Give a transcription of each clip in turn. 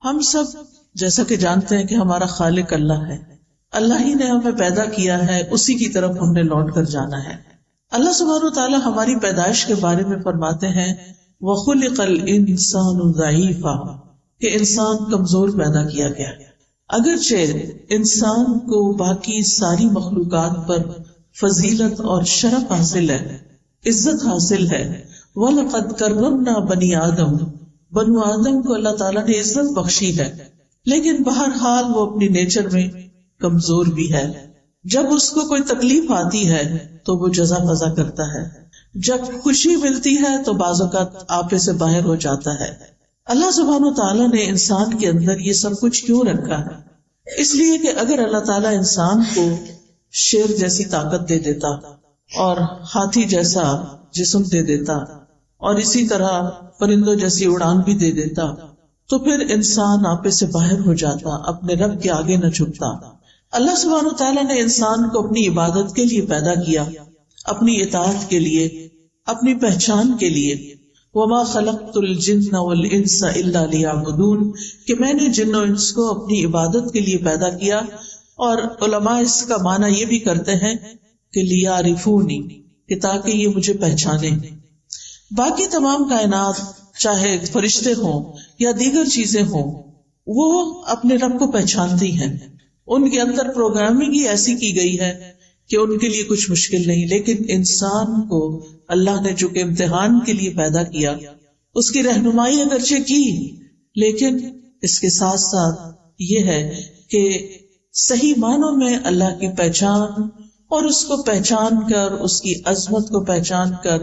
ہم سب جیسا کہ جانتے ہیں کہ ہمارا خالق اللہ ہے، اللہ ہی نے ہمیں پیدا کیا ہے، اسی کی طرف ہم نے لوٹ کر جانا ہے۔ اللہ سبحانہ وتعالی ہماری پیدائش کے بارے میں فرماتے ہیں وَخُلِقَ الْإِنسَانُ ضَعِيفًا، کہ انسان کمزور پیدا کیا گیا۔ اگرچہ انسان کو باقی ساری مخلوقات پر فضیلت اور شرف حاصل ہے، عزت حاصل ہے، وَلَقَدْ كَرَّمْنَا بَنِي آدم، بنو آدم کو اللہ تعالیٰ نے عزت بخشی ہے، لیکن بہرحال وہ اپنی نیچر میں کمزور بھی ہے۔ جب اس کو کوئی تکلیف آتی ہے تو وہ جزا فضا کرتا ہے، جب خوشی ملتی ہے تو بعض اوقات آپے سے باہر ہو جاتا ہے۔ اللہ سبحانہ وتعالیٰ نے انسان کے اندر یہ سب کچھ کیوں رکھا ہے؟ اس لیے کہ اگر اللہ تعالیٰ انسان کو شیر جیسی طاقت دے دیتا اور ہاتھی جیسا جسم دے دیتا اور اسی طرح پرندوں جیسی اڑان بھی دے دیتا تو پھر انسان آپے سے باہر ہو جاتا، اپنے رب کے آگے نہ جھکتا۔ اللہ سبحانہ وتعالیٰ نے انسان کو اپنی عبادت کے لیے پیدا کیا، اپنی اطاعت کے لیے، اپنی پہچان کے لیے۔ وَمَا خَلَقْتُ الْجِنَّ وَالْإِنسَ إِلَّا لِيَعْبُدُونَ، کہ میں نے جن و انس کو اپنی عبادت کے لیے پیدا کیا، اور علماء اس کا معنی یہ بھی کرتے ہیں کہ لِيَعْرِفُونِ، کہ تاکہ یہ مجھے پہچانے۔ باقی تمام کائنات چاہے فرشتے ہوں یا دیگر چیزیں ہوں، وہ اپنے رب کو پہچانتی ہیں، ان کے اندر پروگرامنگ ہی ایسی کی گئی ہے کہ ان کے لیے کچھ مشکل نہیں۔ لیکن انسان کو اللہ نے جو کہ امتحان کے لیے پیدا کیا، اس کی رہنمائی اگرچہ کی، لیکن اس کے ساتھ ساتھ یہ ہے کہ صحیح معنوں میں اللہ کی پہچان اور اس کو پہچان کر، اس کی عظمت کو پہچان کر،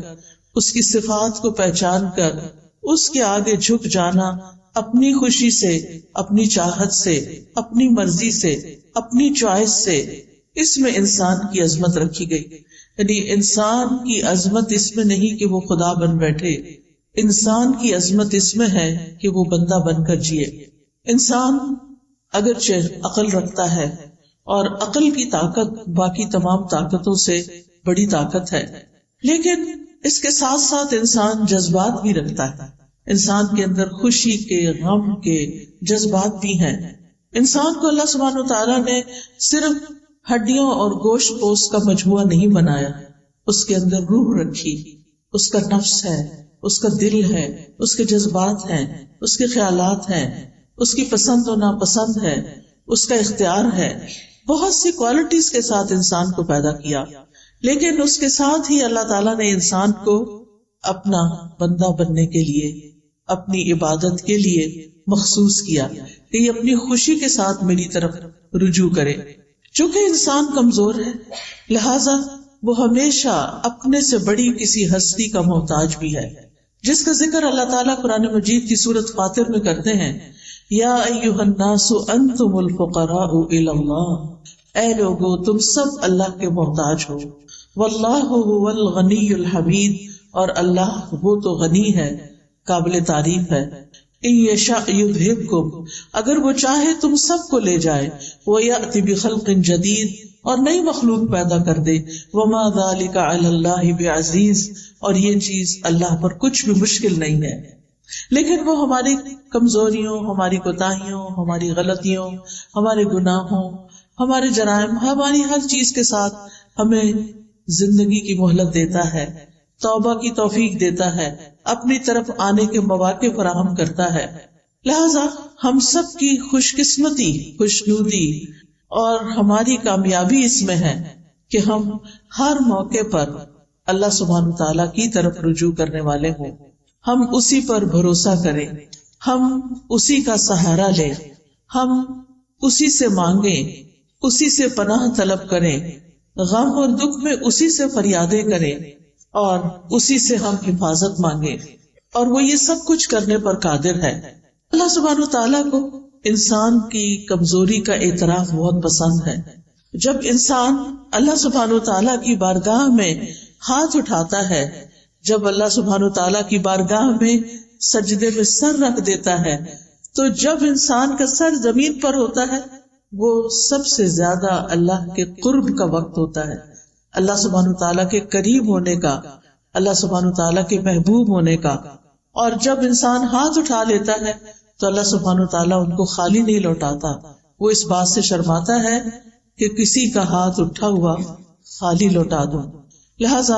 اس کی صفات کو پہچان کر اس کے آگے جھک جانا، اپنی خوشی سے، اپنی چاہت سے، اپنی مرضی سے، اپنی چوائس سے، اس میں انسان کی عظمت رکھی گئی۔ یعنی انسان کی عظمت اس میں نہیں کہ وہ خدا بن بیٹھے، انسان کی عظمت اس میں ہے کہ وہ بندہ بن کر جیے۔ انسان اگرچہ عقل رکھتا ہے، اور عقل کی طاقت باقی تمام طاقتوں سے بڑی طاقت ہے، لیکن اس کے ساتھ ساتھ انسان جذبات بھی رکھتا ہے۔ انسان کے اندر خوشی کے، غم کے جذبات بھی ہیں۔ انسان کو اللہ سبحانہ وتعالیٰ نے صرف ہڈیوں اور گوشت پوست کا مجموعہ نہیں بنایا، اس کے اندر روح رکھی، اس کا نفس ہے، اس کا دل ہے، اس کے جذبات ہیں، اس کے خیالات ہیں، اس کی پسند و ناپسند ہے، اس کا اختیار ہے۔ بہت سی کوالٹیز کے ساتھ انسان کو پیدا کیا، لیکن اس کے ساتھ ہی اللہ تعالیٰ نے انسان کو اپنا بندہ بننے کے لیے، اپنی عبادت کے لیے مخصوص کیا کہ یہ اپنی خوشی کے ساتھ میری طرف رجوع کرے۔ چونکہ انسان کمزور ہے، لہذا وہ ہمیشہ اپنے سے بڑی کسی ہستی کا محتاج بھی ہے، جس کا ذکر اللہ تعالیٰ قرآن مجید کی سورۃ فاطر میں کرتے ہیں، یا ایھا الناس انتم الفقراء الی اللہ، اے لوگو تم سب اللہ کے محتاج ہو، واللہ هو الغنی الحمید، اور اللہ وہ تو غنی ہے، قابل تعریف ہے۔ ان یشاء یذھبکم، اگر وہ چاہے تم سب کو لے جائے، ویأتی بخلق جدید، اور نئی مخلوق پیدا کر دے، وما ذلک علی اللہ بعزیز، اور یہ چیز اللہ پر کچھ بھی مشکل نہیں ہے۔ لیکن وہ ہماری کمزوریوں، ہماری کوتاہیوں، ہماری غلطیوں، ہمارے گناہوں، ہمارے جرائم، ہماری ہر چیز کے ساتھ ہمیں زندگی کی مہلت دیتا ہے، توبہ کی توفیق دیتا ہے، اپنی طرف آنے کے مواقع فراہم کرتا ہے۔ لہذا ہم سب کی خوش قسمتی، خوشنودی اور ہماری کامیابی اس میں ہے کہ ہم ہر موقع پر اللہ سبحانہ تعالیٰ کی طرف رجوع کرنے والے ہوں، ہم اسی پر بھروسہ کریں، ہم اسی کا سہارا لیں، ہم اسی سے مانگیں، اسی سے پناہ طلب کریں، غم اور دکھ میں اسی سے فریادیں کریں، اور اسی سے ہم حفاظت مانگیں، اور وہ یہ سب کچھ کرنے پر قادر ہے۔ اللہ سبحانہ تعالیٰ کو انسان کی کمزوری کا اعتراف بہت پسند ہے۔ جب انسان اللہ سبحانہ تعالیٰ کی بارگاہ میں ہاتھ اٹھاتا ہے، جب اللہ سبحانہ تعالیٰ کی بارگاہ میں سجدے میں سر رکھ دیتا ہے، تو جب انسان کا سر زمین پر ہوتا ہے، وہ سب سے زیادہ اللہ کے قرب کا وقت ہوتا ہے، اللہ سبحانہ تعالیٰ کے قریب ہونے کا، اللہ سبحانہ تعالیٰ کے محبوب ہونے کا۔ اور جب انسان ہاتھ اٹھا لیتا ہے تو اللہ سبحانہ وتعالیٰ ان کو خالی نہیں لوٹاتا. وہ اس بات سے شرماتا ہے کہ کسی کا ہاتھ اٹھا ہوا خالی لوٹا دوں. لہذا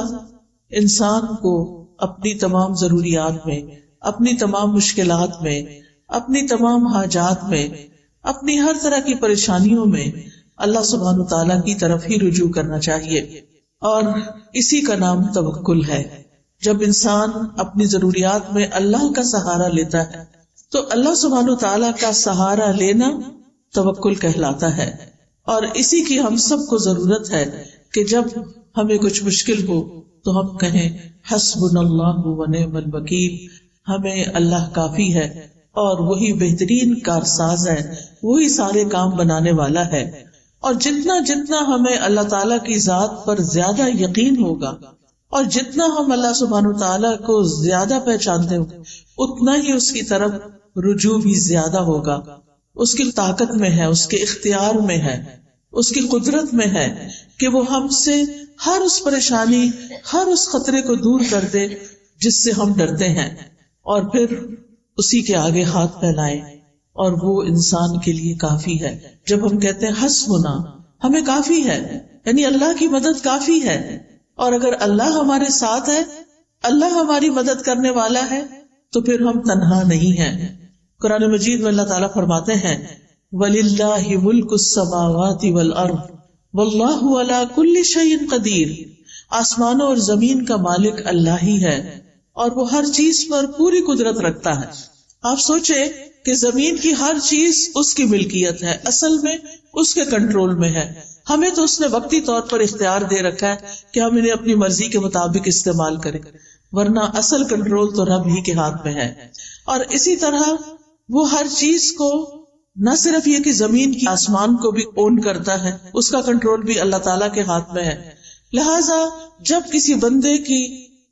انسان کو اپنی تمام ضروریات میں، اپنی تمام مشکلات میں، اپنی تمام حاجات میں، اپنی ہر طرح کی پریشانیوں میں اللہ سبحانہ تعالیٰ کی طرف ہی رجوع کرنا چاہیے. اور اسی کا نام توکل ہے. جب انسان اپنی ضروریات میں اللہ کا سہارا لیتا ہے تو اللہ سبحانہ تعالیٰ کا سہارا لینا توکل کہلاتا ہے. اور اسی کی ہم سب کو ضرورت ہے کہ جب ہمیں کچھ مشکل ہو تو ہم کہیں حسبنا اللہ و نعم الوکیل، ہمیں اللہ کافی ہے اور وہی بہترین کارساز ہے، وہی سارے کام بنانے والا ہے. اور جتنا جتنا ہمیں اللہ تعالیٰ کی ذات پر زیادہ یقین ہوگا اور جتنا ہم اللہ سبحانہ تعالیٰ کو زیادہ پہچانتے ہوں گے اتنا ہی اس کی طرف رجوع بھی زیادہ ہوگا. اس کی طاقت میں ہے، اس کے اختیار میں ہے، اس کی قدرت میں ہے کہ وہ ہم سے ہر اس پریشانی، ہر اس خطرے کو دور کر دے جس سے ہم ڈرتے ہیں، اور پھر اسی کے آگے ہاتھ پھیلائیں، اور وہ انسان کے لیے کافی ہے. جب ہم کہتے ہیں حسبنا، ہمیں کافی ہے، یعنی اللہ کی مدد کافی ہے. اور اگر اللہ ہمارے ساتھ ہے، اللہ ہماری مدد کرنے والا ہے، تو پھر ہم تنہا نہیں ہیں. قرآن مجید میں اللہ تعالیٰ فرماتے ہیں وَلِلَّهِ مُلْكُ السَّمَاوَاتِ وَالْأَرْضِ وَاللَّهُ عَلَى كُلِّ شَيْءٍ قَدِيرٌ. آسمانوں اور زمین کا مالک اللہ ہی ہے اور وہ ہر چیز پر پوری قدرت رکھتا ہے. آپ سوچیں کہ زمین کی ہر چیز اس کی ملکیت ہے، اصل میں اس کے کنٹرول میں ہے. ہمیں تو اس نے وقتی طور پر اختیار دے رکھا ہے کہ ہم انہیں اپنی مرضی کے مطابق استعمال کریں، ورنہ اصل کنٹرول تو رب ہی کے ہاتھ میں ہے. اور اسی طرح وہ ہر چیز کو، نہ صرف یہ کہ زمین کی، آسمان کو بھی اون کرتا ہے، اس کا کنٹرول بھی اللہ تعالیٰ کے ہاتھ میں ہے. لہٰذا جب کسی بندے کی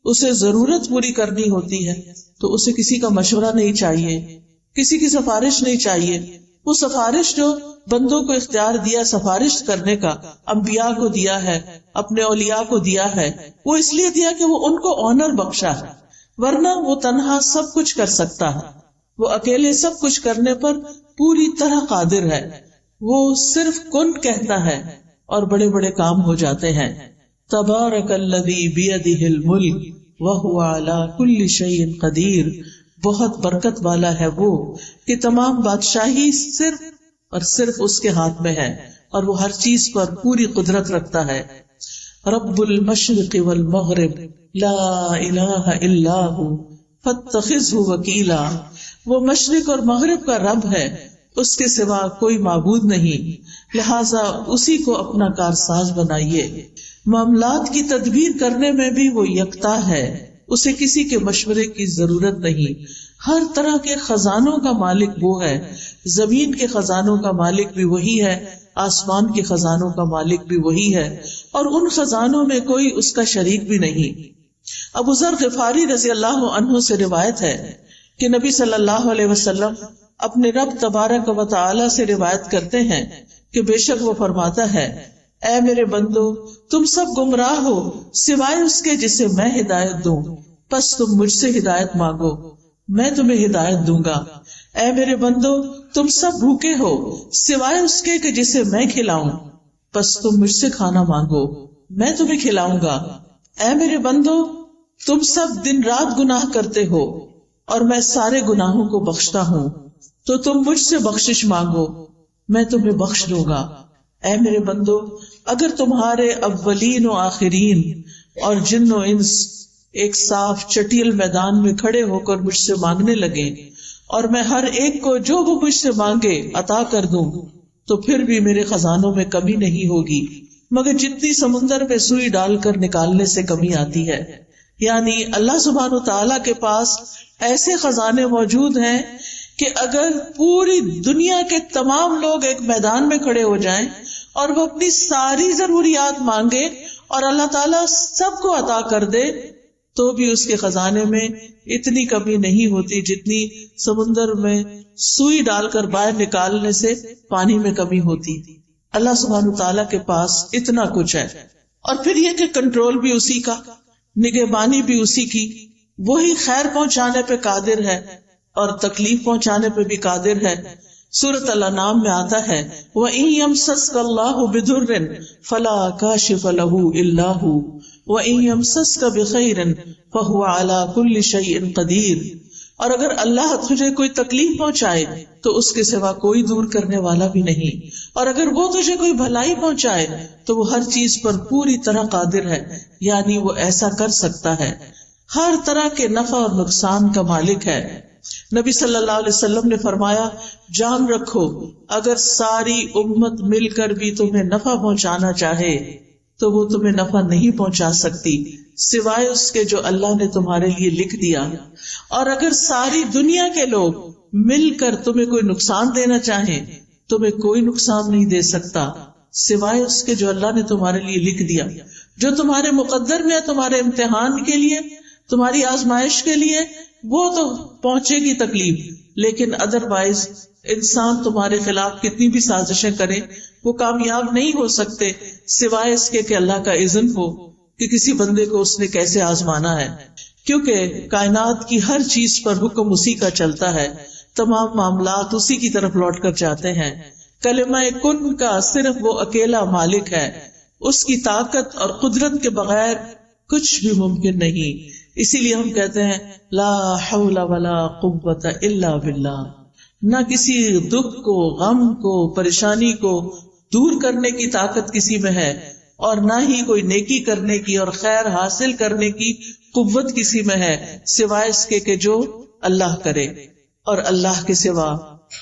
اسے ضرورت پوری کرنی ہوتی ہے تو اسے کسی کا مشورہ نہیں چاہیے، کسی کی سفارش نہیں چاہیے. وہ سفارش جو بندوں کو اختیار دیا سفارش کرنے کا، انبیاء کو دیا ہے، اپنے اولیاء کو دیا ہے، وہ اس لیے دیا کہ وہ ان کو آنر بخشا ہے، ورنہ وہ تنہا سب کچھ کر سکتا ہے. وہ اکیلے سب کچھ کرنے پر پوری طرح قادر ہے. وہ صرف کن کہتا ہے اور بڑے بڑے کام ہو جاتے ہیں. تبارک الذی بیدہ الملک وہو علی کل شیء قدیر. بہت برکت والا ہے وہ کہ تمام بادشاہی صرف اور صرف اس کے ہاتھ میں ہے اور وہ ہر چیز پر پوری قدرت رکھتا ہے. رب المشرق والمغرب لا الہ الا ہو فاتخذہ وکیلا. وہ مشرق اور مغرب کا رب ہے، اس کے سوا کوئی معبود نہیں، لہٰذا اسی کو اپنا کارساز بنائیے. معاملات کی تدبیر کرنے میں بھی وہ یکتا ہے، اسے کسی کے مشورے کی ضرورت نہیں. ہر طرح کے خزانوں کا مالک وہ ہے. زمین کے خزانوں کا مالک بھی وہی ہے، آسمان کے خزانوں کا مالک بھی وہی ہے، اور ان خزانوں میں کوئی اس کا شریک بھی نہیں. ابو ذر غفاری رضی اللہ عنہ سے روایت ہے کہ نبی صلی اللہ علیہ وسلم اپنے رب تبارک و تعالی سے روایت کرتے ہیں کہ بے شک وہ فرماتا ہے اے میرے بندو، تم سب گمراہ ہو سوائے اس کے جسے میں ہدایت دوں، پس تم مجھ سے ہدایت مانگو، میں تمہیں ہدایت دوں گا. اے میرے بندو، تم سب بھوکے ہو سوائے اس کے کہ جسے میں کھلاؤں، پس تم مجھ سے کھانا مانگو، میں تمہیں کھلاؤں گا. اے میرے بندو، تم سب دن رات گناہ کرتے ہو اور میں سارے گناہوں کو بخشتا ہوں، تو تم مجھ سے بخشش مانگو، میں تمہیں بخش دوں گا. اے میرے بندو، اگر تمہارے اولین و آخرین اور جن و انس ایک صاف چٹیل میدان میں کھڑے ہو کر مجھ سے مانگنے لگے اور میں ہر ایک کو جو وہ مجھ سے مانگے عطا کر دوں، تو پھر بھی میرے خزانوں میں کمی نہیں ہوگی مگر جتنی سمندر میں سوئی ڈال کر نکالنے سے کمی آتی ہے. یعنی اللہ سبحانہ وتعالیٰ کے پاس ایسے خزانے موجود ہیں کہ اگر پوری دنیا کے تمام لوگ ایک میدان میں کھڑے ہو جائیں اور وہ اپنی ساری ضروریات مانگے اور اللہ تعالیٰ سب کو عطا کر دے تو بھی اس کے خزانے میں اتنی کمی نہیں ہوتی جتنی سمندر میں سوئی ڈال کر باہر نکالنے سے پانی میں کمی ہوتی. اللہ سبحانہ تعالیٰ کے پاس اتنا کچھ ہے. اور پھر یہ کہ کنٹرول بھی اسی کا، نگہبانی بھی اسی کی، وہی خیر پہنچانے پہ قادر ہے اور تکلیف پہنچانے پہ بھی قادر ہے. سورۃ الانعام میں آتا ہے وَإِن يَمْسَسْكَ اللَّهُ بِضُرٍّ فَلَا كَاشِفَ لَهُ إِلَّا هُوَ وَإِن يَمْسَسْكَ بِخَيْرٍ فَهُوَ عَلَى كُلِّ شَيْءٍ قَدِيرٌ. اور اگر اللہ تجھے کوئی تکلیف پہنچائے تو اس کے سوا کوئی دور کرنے والا بھی نہیں، اور اگر وہ تجھے کوئی بھلائی پہنچائے تو وہ ہر چیز پر پوری طرح قادر ہے، یعنی وہ ایسا کر سکتا ہے، ہر طرح کے نفع اور نقصان کا مالک ہے. نبی صلی اللہ علیہ وسلم نے فرمایا جان رکھو اگر ساری امت مل کر بھی تمہیں نفع پہنچانا چاہے تو وہ تمہیں نفع نہیں پہنچا سکتی سوائے اس کے جو اللہ نے تمہارے لیے لکھ دیا، اور اگر ساری دنیا کے لوگ مل کر تمہیں کوئی نقصان دینا چاہیں تمہیں کوئی نقصان نہیں دے سکتا سوائے اس کے جو اللہ نے تمہارے لیے لکھ دیا، جو تمہارے مقدر میں ہے، تمہارے امتحان کے لیے، تمہاری آزمائش کے لیے. وہ تو پہنچے گی تکلیف، لیکن ادروائز انسان تمہارے خلاف کتنی بھی سازشیں کرے وہ کامیاب نہیں ہو سکتے سوائے اس کے کہ اللہ کا اذن ہو کہ کسی بندے کو اس نے کیسے آزمانا ہے. کیونکہ کائنات کی ہر چیز پر حکم اسی کا چلتا ہے، تمام معاملات اسی کی طرف لوٹ کر جاتے ہیں. کلمہ کن کا صرف وہ اکیلا مالک ہے، اس کی طاقت اور قدرت کے بغیر کچھ بھی ممکن نہیں. اسی لیے ہم کہتے ہیں لا حول ولا قوت الا باللہ. نہ کسی دکھ کو، غم کو، پریشانی کو دور کرنے کی طاقت کسی میں ہے، اور نہ ہی کوئی نیکی کرنے کی اور خیر حاصل کرنے کی قوت کسی میں ہے سوائے اس کے کہ جو اللہ کرے. اور اللہ کے سوا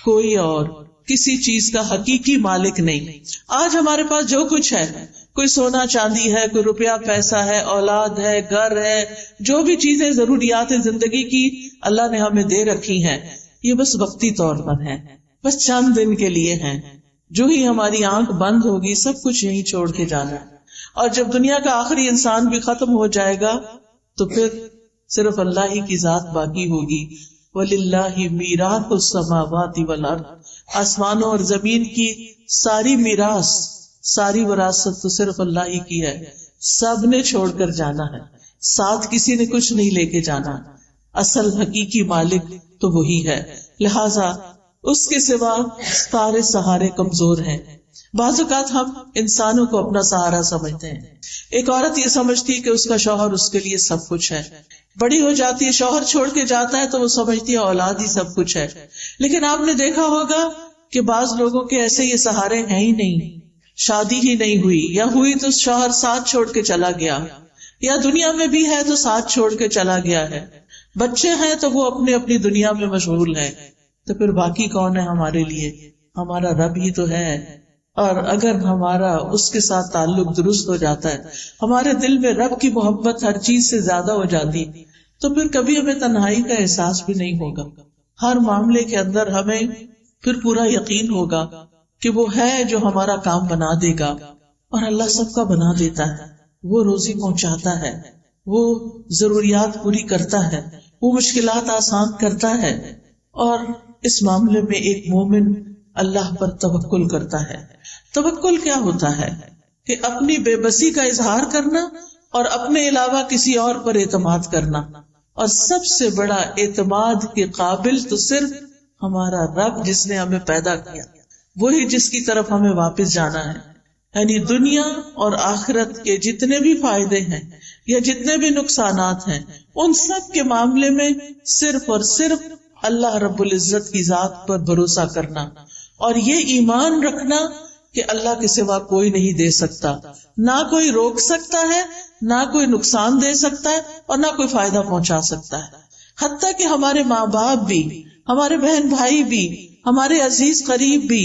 کوئی اور کسی چیز کا حقیقی مالک نہیں. آج ہمارے پاس جو کچھ ہے، کوئی سونا چاندی ہے، کوئی روپیہ پیسہ ہے، اولاد ہے، گھر ہے، جو بھی چیزیں ضروریات زندگی کی اللہ نے ہمیں دے رکھی ہیں، یہ بس وقتی طور پر ہے، بس چند دن کے لیے ہیں. جو ہی ہماری آنکھ بند ہوگی سب کچھ یہیں چھوڑ کے جانا ہے، اور جب دنیا کا آخری انسان بھی ختم ہو جائے گا تو پھر صرف اللہ ہی کی ذات باقی ہوگی. وَلِلَّهِ مِيرَاثُ السَّمَاوَاتِ وَالْأَرْضِ. آسمانوں اور زمین کی ساری میراث، ساری وراثت تو صرف اللہ ہی کی ہے. سب نے چھوڑ کر جانا ہے، ساتھ کسی نے کچھ نہیں لے کے جانا. اصل حقیقی مالک تو وہی ہے، لہذا اس کے سوا سارے سہارے کمزور ہیں. بعض اوقات ہم انسانوں کو اپنا سہارا سمجھتے ہیں. ایک عورت یہ سمجھتی ہے کہ اس کا شوہر اس کے لیے سب کچھ ہے، بڑی ہو جاتی ہے، شوہر چھوڑ کے جاتا ہے تو وہ سمجھتی ہے اولاد ہی سب کچھ ہے. لیکن آپ نے دیکھا ہوگا کہ بعض لوگوں کے ایسے یہ سہارے ہیں ہی نہیں، شادی ہی نہیں ہوئی، یا ہوئی تو شوہر ساتھ چھوڑ کے چلا گیا، یا دنیا میں بھی ہے تو ساتھ چھوڑ کے چلا گیا ہے، بچے ہیں تو وہ اپنی اپنی دنیا میں مشغول ہیں. تو پھر باقی کون ہے ہمارے لیے؟ ہمارا رب ہی تو ہے. اور اگر ہمارا اس کے ساتھ تعلق درست ہو جاتا ہے، ہمارے دل میں رب کی محبت ہر چیز سے زیادہ ہو جاتی، تو پھر کبھی ہمیں تنہائی کا احساس بھی نہیں ہوگا. ہر معاملے کے اندر ہمیں پھر پورا یقین ہوگا کہ وہ ہے جو ہمارا کام بنا دے گا. اور اللہ سب کا بنا دیتا ہے، وہ روزی پہنچاتا ہے، وہ ضروریات پوری کرتا ہے، وہ مشکلات آسان کرتا ہے. اور اس معاملے میں ایک مومن اللہ پر توکل کرتا ہے. توکل کیا ہوتا ہے؟ کہ اپنی بے بسی کا اظہار کرنا اور اپنے علاوہ کسی اور پر اعتماد کرنا. اور سب سے بڑا اعتماد کے قابل تو صرف ہمارا رب، جس نے ہمیں پیدا کیا، وہی جس کی طرف ہمیں واپس جانا ہے. یعنی دنیا اور آخرت کے جتنے بھی فائدے ہیں یا جتنے بھی نقصانات ہیں، ان سب کے معاملے میں صرف اور صرف اللہ رب العزت کی ذات پر بھروسہ کرنا، اور یہ ایمان رکھنا کہ اللہ کے سوا کوئی نہیں دے سکتا، نہ کوئی روک سکتا ہے، نہ کوئی نقصان دے سکتا ہے، اور نہ کوئی فائدہ پہنچا سکتا ہے. حتیٰ کہ ہمارے ماں باپ بھی، ہمارے بہن بھائی بھی، ہمارے عزیز قریب بھی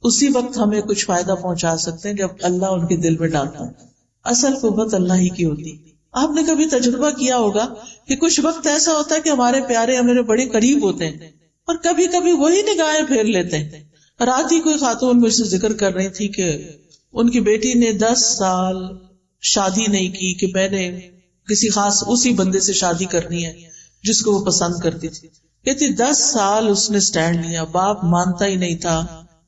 اسی وقت ہمیں کچھ فائدہ پہنچا سکتے ہیں جب اللہ ان کے دل میں ڈالتا ہے. اصل قوت اللہ ہی کی ہوتی. آپ نے کبھی تجربہ کیا ہوگا کہ کچھ وقت ایسا ہوتا ہے کہ ہمارے پیارے ہمارے بڑے قریب ہوتے ہیں، اور کبھی کبھی وہی نگاہیں پھیر لیتے ہیں. رات ہی کوئی خاتون مجھ سے ذکر کر رہی تھی کہ ان کی بیٹی نے 10 سال شادی نہیں کی، کہ میں نے کسی خاص اسی بندے سے شادی کرنی ہے جس کو وہ پسند کرتی تھی. کہتی 10 سال اس نے سٹینڈ لیا، باپ مانتا ہی نہیں تھا،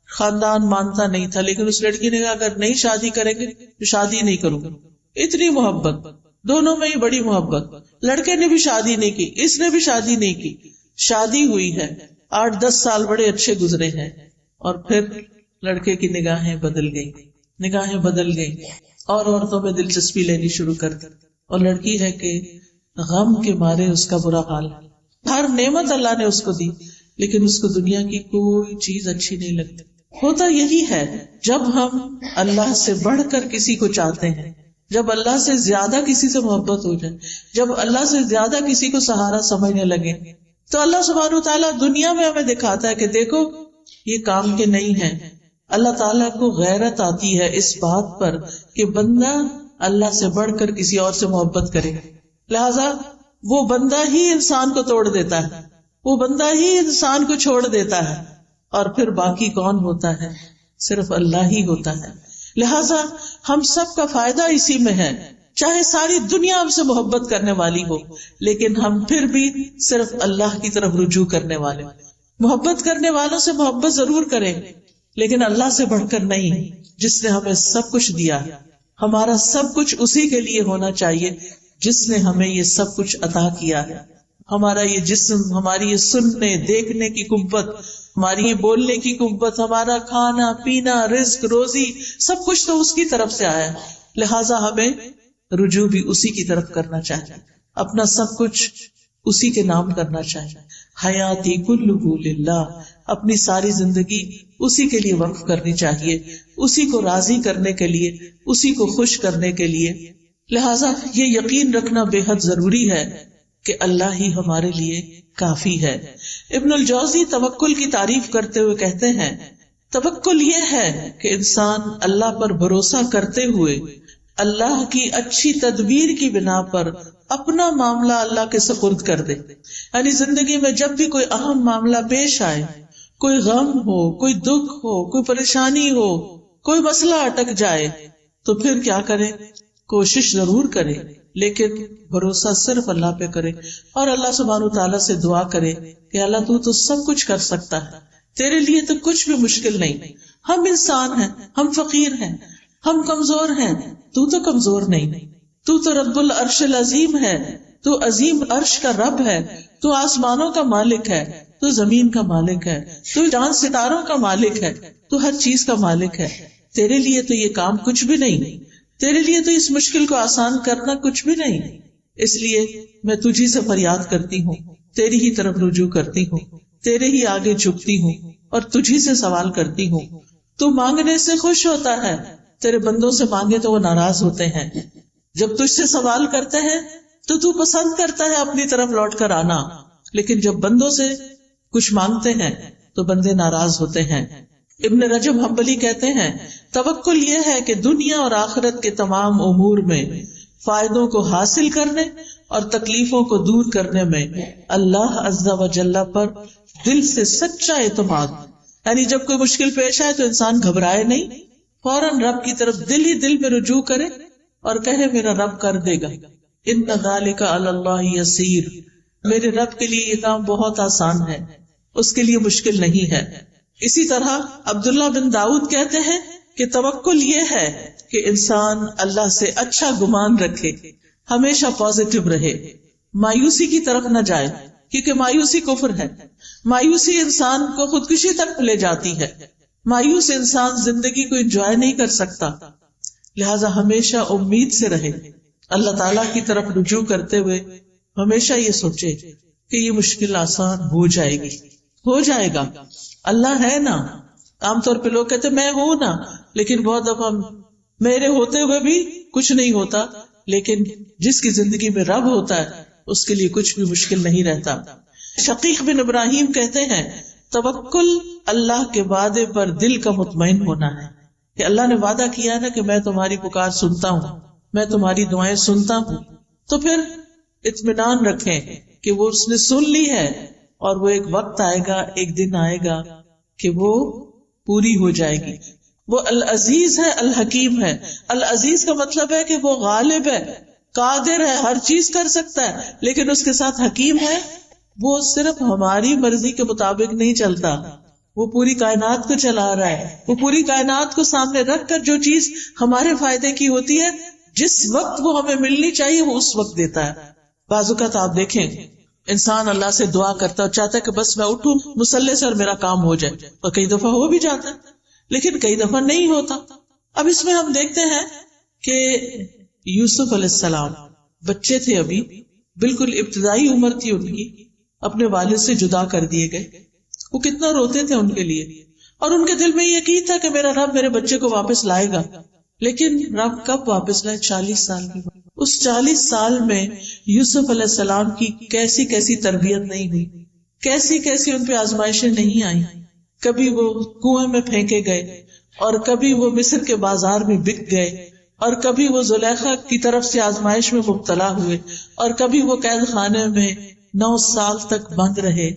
خاندان مانتا نہیں تھا، لیکن اس لڑکی نے کہا اگر نہیں شادی کریں گے تو شادی نہیں کروں گا. اتنی محبت، دونوں میں ہی بڑی محبت. لڑکے نے بھی شادی نہیں کی، اس نے بھی شادی نہیں کی، شادی ہوئی ہے، 8-10 سال بڑے اچھے گزرے ہیں، اور پھر لڑکے کی نگاہیں بدل گئی اور عورتوں میں دلچسپی لینی شروع کر دی، اور لڑکی ہے کہ غم کے مارے اس کا برا حال ہے۔ ہر نعمت اللہ نے اس کو دی، لیکن اس کو دنیا کی کوئی چیز اچھی نہیں لگتی۔ ہوتا یہی ہے جب ہم اللہ سے بڑھ کر کسی کو چاہتے ہیں، جب اللہ سے زیادہ کسی سے محبت ہو جائے، جب اللہ سے زیادہ کسی کو سہارا سمجھنے لگے، تو اللہ سبحانہ وتعالیٰ دنیا میں ہمیں دکھاتا ہے کہ دیکھو یہ کام کے نہیں ہے۔ اللہ تعالیٰ کو غیرت آتی ہے اس بات پر کہ بندہ اللہ سے بڑھ کر کسی اور سے محبت کرے، لہذا وہ بندہ ہی انسان کو توڑ دیتا ہے، وہ بندہ ہی انسان کو چھوڑ دیتا ہے، اور پھر باقی کون ہوتا ہے؟ صرف اللہ ہی ہوتا ہے۔ لہذا ہم سب کا فائدہ اسی میں ہے، چاہے ساری دنیا ہم سے محبت کرنے والی ہو، لیکن ہم پھر بھی صرف اللہ کی طرف رجوع کرنے والے۔ محبت کرنے والوں سے محبت ضرور کریں، لیکن اللہ سے بڑھ کر نہیں، جس نے ہمیں سب کچھ دیا۔ ہمارا سب کچھ اسی کے لیے ہونا چاہیے جس نے ہمیں یہ سب کچھ عطا کیا ہے۔ ہمارا یہ جسم، ہماری یہ سننے دیکھنے کی قوت، ہماری یہ بولنے کی قوت، ہمارا کھانا پینا، رزق روزی، سب کچھ تو اس کی طرف سے آیا ہے، لہٰذا ہمیں رجوع بھی اسی کی طرف کرنا چاہیے، اپنا سب کچھ اسی کے نام کرنا چاہیے۔ حیاتی کلہ للہ، اپنی ساری زندگی اسی کے لیے وقف کرنی چاہیے، اسی کو راضی کرنے کے لیے، اسی کو خوش کرنے کے لیے۔ لہٰذا یہ یقین رکھنا بے حد ضروری ہے کہ اللہ ہی ہمارے لیے کافی ہے۔ ابن الجوزی توکل کی تعریف کرتے ہوئے کہتے ہیں، توکل یہ ہے کہ انسان اللہ پر بھروسہ کرتے ہوئے اللہ کی اچھی تدبیر کی بنا پر اپنا معاملہ اللہ کے سپرد کر دے۔ یعنی زندگی میں جب بھی کوئی اہم معاملہ پیش آئے، کوئی غم ہو، کوئی دکھ ہو، کوئی پریشانی ہو، کوئی مسئلہ اٹک جائے، تو پھر کیا کرے؟ کوشش ضرور کرے، لیکن بھروسہ صرف اللہ پہ کرے، اور اللہ سبحانہ تعالیٰ سے دعا کرے کہ اللہ تو سب کچھ کر سکتا ہے، تیرے لیے تو کچھ بھی مشکل نہیں۔ ہم انسان ہیں، ہم فقیر ہیں، ہم کمزور ہیں، تو کمزور نہیں، تو رب العرش العظیم ہے، تو عظیم عرش کا رب ہے، تو آسمانوں کا مالک ہے، تو زمین کا مالک ہے، تو چاند ستاروں کا مالک ہے، تو ہر چیز کا مالک ہے۔ تیرے لیے تو یہ کام کچھ بھی نہیں، تیرے لیے تو اس مشکل کو آسان کرنا کچھ بھی نہیں، اس لیے میں تجھی سے فریاد کرتی ہوں، تیری ہی طرف رجوع کرتی ہوں، تیرے ہی آگے جھکتی ہوں اور تجھی سے سوال کرتی ہوں۔ تو مانگنے سے خوش ہوتا ہے، تیرے بندوں سے مانگے تو وہ ناراض ہوتے ہیں۔ جب تجھ سے سوال کرتے ہیں تو پسند کرتا ہے اپنی طرف لوٹ کر آنا، لیکن جب بندوں سے کچھ مانگتے ہیں تو بندے ناراض ہوتے ہیں۔ ابن رجب حنبلی کہتے ہیں، توکل یہ ہے کہ دنیا اور آخرت کے تمام امور میں فائدوں کو حاصل کرنے اور تکلیفوں کو دور کرنے میں اللہ عز و جل پر دل سے سچا اعتماد، یعنی جب کوئی مشکل پیش آئے تو انسان گھبرائے نہیں، فوراً رب کی طرف دل ہی دل میں رجوع کرے اور کہے میرا رب کر دے گا، ان ذالک علی اللہ یسیر، میرے رب کے لیے یہ کام بہت آسان ہے، اس کے لیے مشکل نہیں ہے۔ اسی طرح عبداللہ بن داؤد کہتے ہیں کہ توکل یہ ہے کہ انسان اللہ سے اچھا گمان رکھے، ہمیشہ پازیٹو رہے، مایوسی کی طرف نہ جائے، کیونکہ مایوسی کفر ہے، مایوسی انسان کو خودکشی تک لے جاتی ہے، مایوس انسان زندگی کو انجوائے نہیں کر سکتا۔ لہذا ہمیشہ امید سے رہے، اللہ تعالیٰ کی طرف رجوع کرتے ہوئے ہمیشہ یہ سوچے کہ یہ مشکل آسان ہو جائے گی، ہو جائے گا، اللہ ہے نا۔ عام طور پہ لوگ کہتے میں ہوں نا، لیکن بہت دفعہ میرے ہوتے ہوئے بھی کچھ نہیں ہوتا، لیکن جس کی زندگی میں رب ہوتا ہے اس کے لیے کچھ بھی مشکل نہیں رہتا۔ شقیق بن ابراہیم کہتے ہیں، توکل اللہ کے وعدے پر دل کا مطمئن ہونا ہے، کہ اللہ نے وعدہ کیا نا کہ میں تمہاری پکار سنتا ہوں، میں تمہاری دعائیں سنتا ہوں، تو پھر اطمینان رکھیں کہ وہ اس نے سن لی ہے، اور وہ ایک وقت آئے گا، ایک دن آئے گا کہ وہ پوری ہو جائے گی۔ وہ العزیز ہے، الحکیم ہے۔ العزیز کا مطلب ہے کہ وہ غالب ہے، قادر ہے، ہر چیز کر سکتا ہے، لیکن اس کے ساتھ حکیم ہے، وہ صرف ہماری مرضی کے مطابق نہیں چلتا، وہ پوری کائنات کو چلا رہا ہے، وہ پوری کائنات کو سامنے رکھ کر جو چیز ہمارے فائدے کی ہوتی ہے، جس وقت وہ ہمیں ملنی چاہیے وہ اس وقت دیتا ہے۔ بعض اوقات آپ دیکھیں انسان اللہ سے دعا کرتا ہے اور چاہتا ہے کہ بس میں اٹھوں مصلے سے اور میرا کام ہو جائے، اور کئی دفعہ ہو بھی جاتا ہے لیکن کئی دفعہ نہیں ہوتا۔ اب اس میں ہم دیکھتے ہیں کہ یوسف علیہ السلام بچے تھے، ابھی بالکل ابتدائی عمر تھی ان کی، اپنے والد سے جدا کر دیے گئے۔ وہ کتنا روتے تھے ان کے لیے، اور ان کے دل میں یہ یقین تھا کہ میرا رب میرے بچے کو واپس لائے گا، لیکن رب کب واپس لائے؟ 40 سال کے بعد۔ اس 40 سال میں یوسف علیہ السلام کی کیسی کیسی تربیت نہیں ہوئی، کیسی کیسی ان پہ آزمائشیں نہیں آئیں۔ کبھی وہ کنویں میں پھینکے گئے، اور کبھی وہ مصر کے بازار میں بک گئے، اور کبھی وہ زلیخا کی طرف سے آزمائش میں مبتلا ہوئے، اور کبھی وہ قید خانے میں 9 سال تک بند رہے۔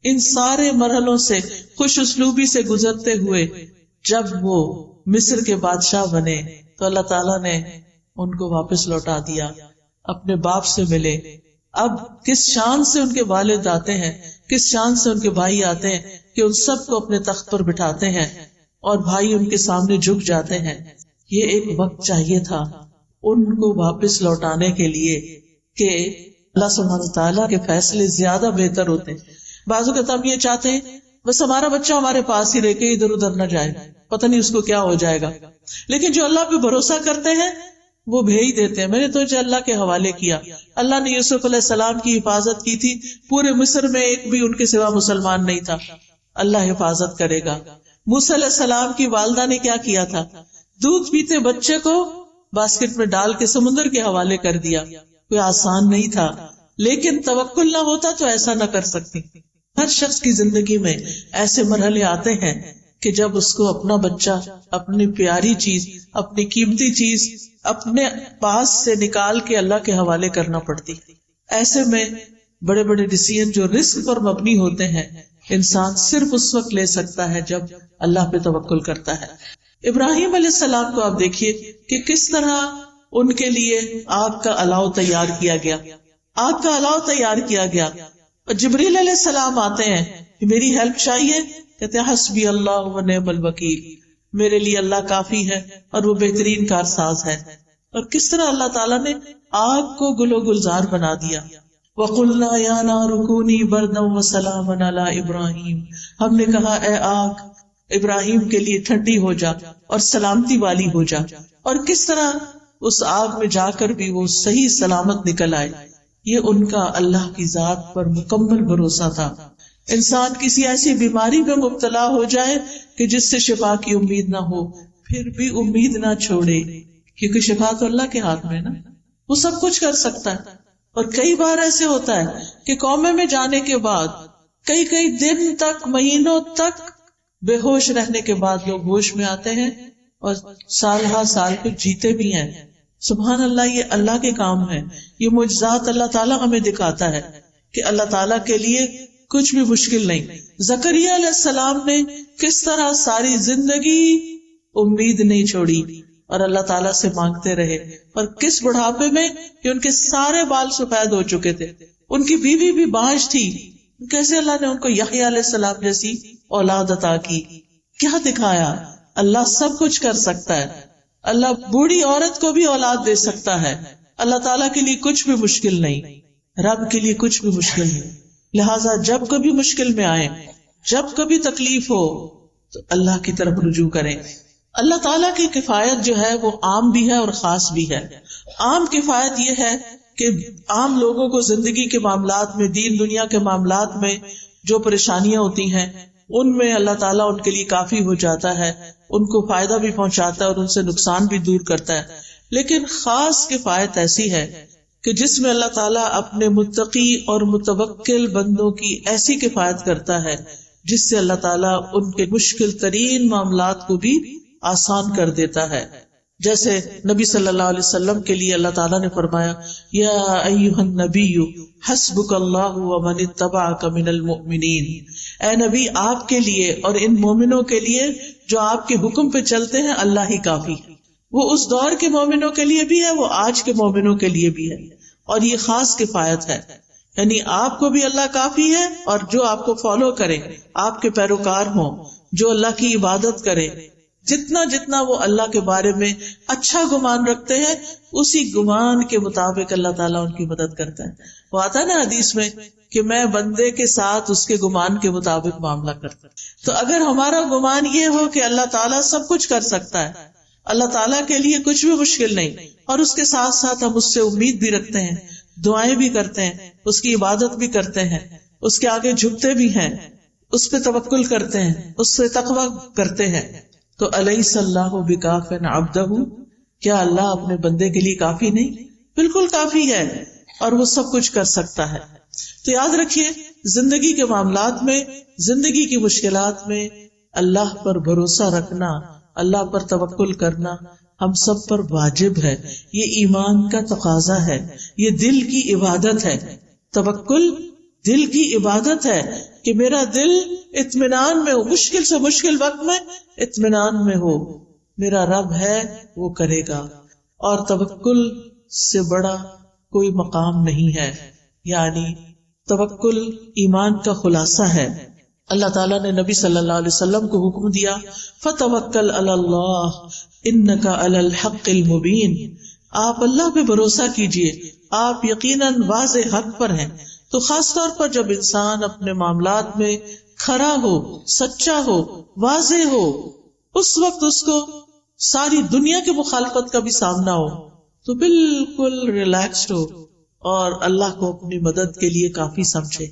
ان سارے مرحلوں سے خوش اسلوبی سے گزرتے ہوئے جب وہ مصر کے بادشاہ بنے تو اللہ تعالیٰ نے ان کو واپس لوٹا دیا، اپنے باپ سے ملے۔ اب کس شان سے ان کے والد آتے ہیں، کس شان سے ان کے بھائی آتے ہیں کہ ان سب کو اپنے تخت پر بٹھاتے ہیں اور بھائی ان کے سامنے جھک جاتے ہیں۔ یہ ایک وقت چاہیے تھا ان کو واپس لوٹانے کے لیے کہ اللہ سبحانہ وتعالیٰ کے فیصلے زیادہ بہتر ہوتے ہیں۔ بعض اوقات ہم یہ چاہتے ہیں بس ہمارا بچہ ہمارے پاس ہی رہ کے ادھر ادھر نہ جائے، پتہ نہیں اس کو کیا ہو جائے گا، لیکن جو اللہ پہ بھروسہ کرتے ہیں وہ بھیج دیتے ہیں۔ میں نے تو اللہ کے حوالے کیا، اللہ نے یوسف علیہ السلام کی حفاظت کی تھی، پورے مصر میں ایک بھی ان کے سوا مسلمان نہیں تھا، اللہ حفاظت کرے گا۔ موسیٰ علیہ السلام کی والدہ نے کیا کیا تھا؟ دودھ پیتے بچے کو باسکٹ میں ڈال کے سمندر کے حوالے کر دیا۔ کوئی آسان نہیں تھا، لیکن توکل نہ ہوتا تو ایسا نہ کر سکتی۔ ہر شخص کی زندگی میں ایسے مرحلے آتے ہیں کہ جب اس کو اپنا بچہ، اپنی پیاری چیز، اپنی قیمتی چیز اپنے پاس سے نکال کے اللہ کے حوالے کرنا پڑتی۔ ایسے میں بڑے بڑے ڈیسیژن جو رسک پر مبنی ہوتے ہیں انسان صرف اس وقت لے سکتا ہے جب اللہ پہ توکل کرتا ہے۔ ابراہیم علیہ السلام کو آپ دیکھیے کہ کس طرح ان کے لیے آگ کا الاؤ تیار کیا گیا، آگ کا الاؤ تیار کیا گیا، اور جبریل علیہ السلام آتے ہیں کہ میری ہیلپ چاہیے، کہتے ہیں حسبی اللہ و نعم الوکیل، میرے لیے اللہ کافی ہے اور وہ بہترین کارساز ہے۔ اور کس طرح اللہ تعالیٰ نے آگ کو گل و گلزار بنا دیا۔ وَقُلْنَا يَا نَارُ كُونِي بَرْدًا وَسَلَامًا عَلَىٰ إِبْرَاهِيمَ، ہم نے کہا اے آگ ابراہیم کے لیے ٹھنڈی ہو جا اور سلامتی والی ہو جا، اور کس طرح اس آگ میں جا کر بھی وہ صحیح سلامت نکل آئے۔ یہ ان کا اللہ کی ذات پر مکمل بھروسہ تھا۔ انسان کسی ایسی بیماری میں مبتلا ہو جائے کہ جس سے شفا کی امید نہ ہو، پھر بھی امید نہ چھوڑے، کیونکہ شفا تو اللہ کے ہاتھ میں نا، وہ سب کچھ کر سکتا ہے۔ اور کئی بار ایسے ہوتا ہے کہ کومے میں جانے کے بعد کئی دن تک، مہینوں تک بے ہوش رہنے کے بعد لوگ ہوش میں آتے ہیں اور سال ہر سال کو جیتے بھی ہیں۔ سبحان اللہ، یہ اللہ کے کام ہے، یہ معجزات اللہ تعالیٰ ہمیں دکھاتا ہے کہ اللہ تعالیٰ کے لیے کچھ بھی مشکل نہیں۔ زکریا علیہ السلام نے کس طرح ساری زندگی امید نہیں چھوڑی اور اللہ تعالیٰ سے مانگتے رہے، اور کس بڑھاپے میں کہ ان کے سارے بال سفید ہو چکے تھے، ان کی بیوی بھی بانجھ تھی، کیسے اللہ نے ان کو یحییٰ علیہ السلام جیسی اولاد عطا کی۔ کیا دکھایا؟ اللہ سب کچھ کر سکتا ہے، اللہ بوڑھی عورت کو بھی اولاد دے سکتا ہے، اللہ تعالیٰ کے لیے کچھ بھی مشکل نہیں، رب کے لیے کچھ بھی مشکل نہیں۔ لہٰذا جب کبھی مشکل میں آئے، جب کبھی تکلیف ہو، تو اللہ کی طرف رجوع کریں۔ اللہ تعالیٰ کی کفایت جو ہے وہ عام بھی ہے اور خاص بھی ہے۔ عام کفایت یہ ہے کہ عام لوگوں کو زندگی کے معاملات میں، دین دنیا کے معاملات میں جو پریشانیاں ہوتی ہیں ان میں اللہ تعالیٰ ان کے لیے کافی ہو جاتا ہے، ان کو فائدہ بھی پہنچاتا ہے اور ان سے نقصان بھی دور کرتا ہے۔ لیکن خاص کفایت ایسی ہے کہ جس میں اللہ تعالیٰ اپنے متقی اور متوکل بندوں کی ایسی کفایت کرتا ہے جس سے اللہ تعالیٰ ان کے مشکل ترین معاملات کو بھی آسان کر دیتا ہے۔ جیسے نبی صلی اللہ علیہ وسلم کے لیے اللہ تعالیٰ نے فرمایا یا ایھا النبی حسبک اللہ ومن اتبعک من المؤمنین، اے نبی آپ کے لیے اور ان مومنوں کے لیے جو آپ کے حکم پہ چلتے ہیں اللہ ہی کافی ہے۔ وہ اس دور کے مومنوں کے لیے بھی ہے، وہ آج کے مومنوں کے لیے بھی ہے، اور یہ خاص کفایت ہے، یعنی آپ کو بھی اللہ کافی ہے، اور جو آپ کو فالو کرے، آپ کے پیروکار ہوں، جو اللہ کی عبادت کرے، جتنا جتنا وہ اللہ کے بارے میں اچھا گمان رکھتے ہیں اسی گمان کے مطابق اللہ تعالیٰ ان کی مدد کرتا ہے. وہ آتا ہے نا حدیث میں کہ میں بندے کے ساتھ اس کے گمان کے مطابق معاملہ کرتا ہوں. تو اگر ہمارا گمان یہ ہو کہ اللہ تعالیٰ سب کچھ کر سکتا ہے، اللہ تعالیٰ کے لیے کچھ بھی مشکل نہیں، اور اس کے ساتھ ساتھ ہم اس سے امید بھی رکھتے ہیں، دعائیں بھی کرتے ہیں، اس کی عبادت بھی کرتے ہیں، اس کے آگے جھکتے بھی ہیں، اس پہ توکل کرتے ہیں، اس سے تقوی کرتے ہیں، تو الیس اللہ بکاف عبدہ، کیا اللہ اپنے بندے کے لیے کافی نہیں؟ بالکل کافی ہے، اور وہ سب کچھ کر سکتا ہے. تو یاد رکھیے زندگی کے معاملات میں، زندگی کی مشکلات میں اللہ پر بھروسہ رکھنا، اللہ پر توکل کرنا ہم سب پر واجب ہے. یہ ایمان کا تقاضا ہے، یہ دل کی عبادت ہے. توکل دل کی عبادت ہے کہ میرا دل اطمینان میں ہو، مشکل سے مشکل وقت میں اطمینان میں ہو، میرا رب ہے وہ کرے گا. اور توکل سے بڑا کوئی مقام نہیں ہے. یعنی توکل ایمان کا خلاصہ ہے. اللہ تعالیٰ نے نبی صلی اللہ علیہ وسلم کو حکم دیا فَتَوَكَّلْ عَلَى اللَّهِ إِنَّكَ عَلَى الْحَقِّ الْمُبِينِ، آپ اللہ پہ بھروسہ کیجئے، آپ یقیناً واضح حق پر ہیں. تو خاص طور پر جب انسان اپنے معاملات میں کھرا ہو، سچا ہو، واضح ہو، اس وقت اس کو ساری دنیا کی مخالفت کا بھی سامنا ہو تو بالکل ریلیکسڈ ہو اور اللہ کو اپنی مدد کے لیے کافی سمجھے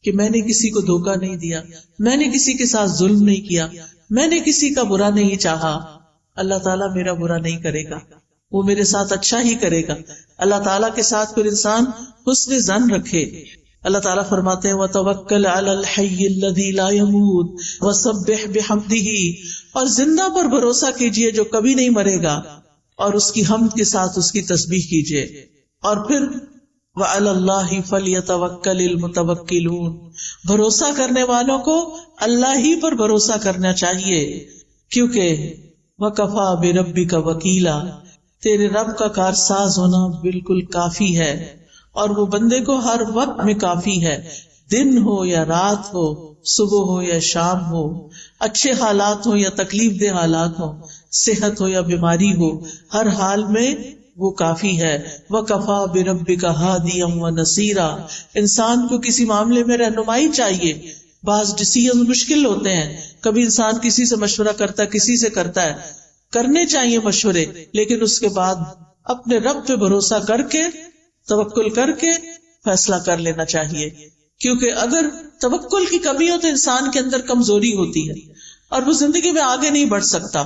کہ میں نے کسی کو دھوکہ نہیں دیا، میں نے کسی کے ساتھ ظلم نہیں کیا، میں نے کسی کا برا نہیں چاہا. اللہ تعالیٰ میرا برا نہیں کرے گا، وہ میرے ساتھ اچھا ہی کرے گا. اللہ تعالیٰ کے ساتھ پھر انسان حسن ظن رکھے. اللہ تعالیٰ فرماتے ہیں وَتَوَكَّلْ عَلَى الْحَيِّ الَّذِي لَا يَمُوتُ وَسَبِّحْ بِحَمْدِهِ، اور زندہ پر بھروسہ کیجئے جو کبھی نہیں مرے گا، اور اس کی حمد کے ساتھ اس کی تسبیح کیجئے. اور پھر وَعَلَى اللَّهِ فَلْيَتَوَكَّلِ الْمُتَوَكِّلُونَ، بھروسہ کرنے والوں کو اللہ ہی پر بھروسہ کرنا چاہیے، کیونکہ وَكَفَى بِرَبِّكَ وَكِيلًا، تیرے رب کا کارساز ہونا بالکل کافی ہے، اور وہ بندے کو ہر وقت میں کافی ہے، دن ہو یا رات ہو، صبح ہو یا شام ہو، اچھے حالات ہو یا تکلیف دہ حالات ہو، صحت ہو یا بیماری ہو، ہر حال میں وہ کافی ہے. وَكَفَى بِرَبِّكَ هَادِيًا وَنَصِيرًا، انسان کو کسی معاملے میں رہنمائی چاہیے. بعض ڈیسیژن مشکل ہوتے ہیں، کبھی انسان کسی سے مشورہ کرتا ہے، کسی سے کرتا ہے، کرنے چاہیے مشورے، لیکن اس کے بعد اپنے رب پہ بھروسہ کر کے، توکل کر کے فیصلہ کر لینا چاہیے. کیونکہ اگر توکل کی کمی ہو تو انسان کے اندر کمزوری ہوتی ہے اور وہ زندگی میں آگے نہیں بڑھ سکتا،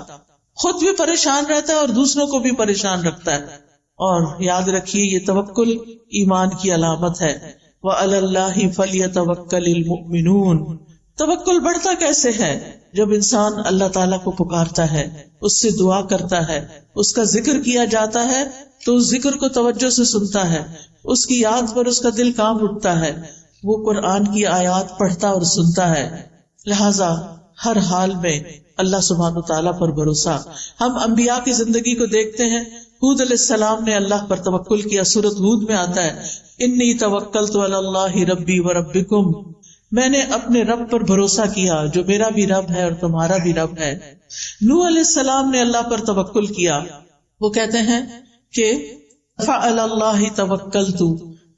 خود بھی پریشان رہتا ہے اور دوسروں کو بھی پریشان رکھتا ہے. اور یاد رکھیے یہ توکل ایمان کی علامت ہے. وَعَلَى اللَّهِ فَلْيَتَوَكَّلِ الْمُؤْمِنُونَ، توکل بڑھتا کیسے ہے؟ جب انسان اللہ تعالیٰ کو پکارتا ہے، اس سے دعا کرتا ہے، اس کا ذکر کیا جاتا ہے تو اس ذکر کو توجہ سے سنتا ہے، اس کی یاد پر اس کا دل کانپ اٹھتا ہے، وہ قرآن کی آیات پڑھتا اور سنتا ہے. لہذا ہر حال میں اللہ سبحانہ تعالیٰ پر بھروسہ. ہم انبیاء کی زندگی کو دیکھتے ہیں. ہود علیہ السلام نے اللہ پر توکل کیا. سورۃ ہود میں آتا ہے انی توکلت علی اللہ ربی و ربکم، میں نے اپنے رب پر بھروسہ کیا جو میرا بھی رب ہے اور تمہارا بھی رب ہے. نوح علیہ السلام نے اللہ پر توکل کیا. وہ کہتے ہیں کہ فعلی اللہ توکلت،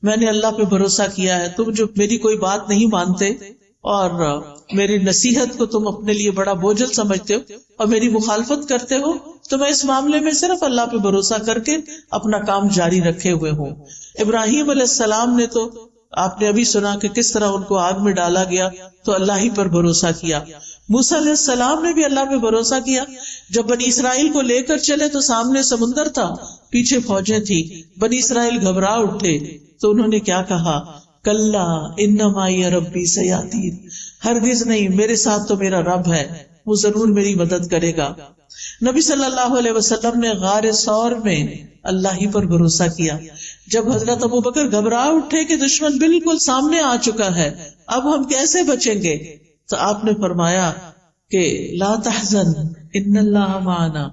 میں نے اللہ پہ بھروسہ کیا ہے. تم جو میری کوئی بات نہیں مانتے اور میری نصیحت کو تم اپنے لیے بڑا بوجھل سمجھتے ہو اور میری مخالفت کرتے ہو، تو میں اس معاملے میں صرف اللہ پہ بھروسہ کر کے اپنا کام جاری رکھے ہوئے ہوں. ابراہیم علیہ السلام نے تو آپ نے ابھی سنا کہ کس طرح ان کو آگ میں ڈالا گیا تو اللہ ہی پر بھروسہ کیا. موسیٰ علیہ السلام نے بھی اللہ پہ بھروسہ کیا. جب بنی اسرائیل کو لے کر چلے تو سامنے سمندر تھا، پیچھے فوجیں تھی، بنی اسرائیل گھبرا اٹھے تو انہوں نے کیا کہا؟ کلا ان معی ربی سیہدین، ہرگز نہیں، میرے ساتھ تو میرا رب ہے، وہ ضرور میری مدد کرے گا. نبی صلی اللہ علیہ وسلم نے غار ثور میں اللہ ہی پر بھروسہ کیا. جب حضرت ابوبکر گھبرا اٹھے کہ دشمن بالکل سامنے آ چکا ہے، اب ہم کیسے بچیں گے، تو آپ نے فرمایا کہ لا تحزن ان اللہ معنا،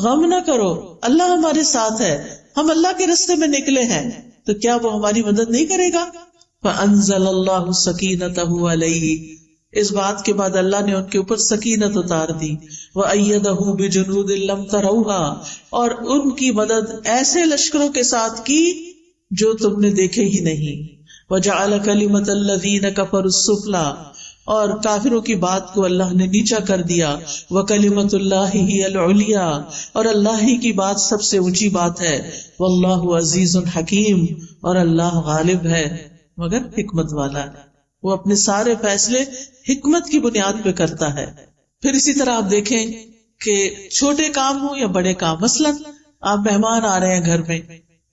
غم نہ کرو، اللہ ہمارے ساتھ ہے، ہم اللہ کے راستے میں نکلے ہیں، تو کیا وہ ہماری مدد نہیں کرے گا؟ فانزل اللہ سکینتہ علیہ، اس بات کے بعد اللہ نے ان کے اوپر سکینت اتار دی. وَأَيَّدَهُ بِجُنُودٍ لَّمْ تَرَوْهَا، اور ان کی مدد ایسے لشکروں کے ساتھ کی جو تم نے دیکھے ہی نہیں. وَجَعَلَ كَلِمَةَ الَّذِينَ كَفَرُوا السُّفْلَىٰ، اور کافروں کی بات کو اللہ نے نیچا کر دیا. وَكَلِمَةُ اللَّهِ هِيَ الْعُلْيَا، اور اللہ ہی کی بات سب سے اونچی بات ہے. وَاللَّهُ عَزِيزٌ حَكِيمٌ، اور اللہ غالب ہے مگر حکمت والا ہے، وہ اپنے سارے فیصلے حکمت کی بنیاد پہ کرتا ہے. پھر اسی طرح آپ دیکھیں کہ چھوٹے کام ہوں یا بڑے کام، مثلا آپ مہمان آ رہے ہیں گھر میں،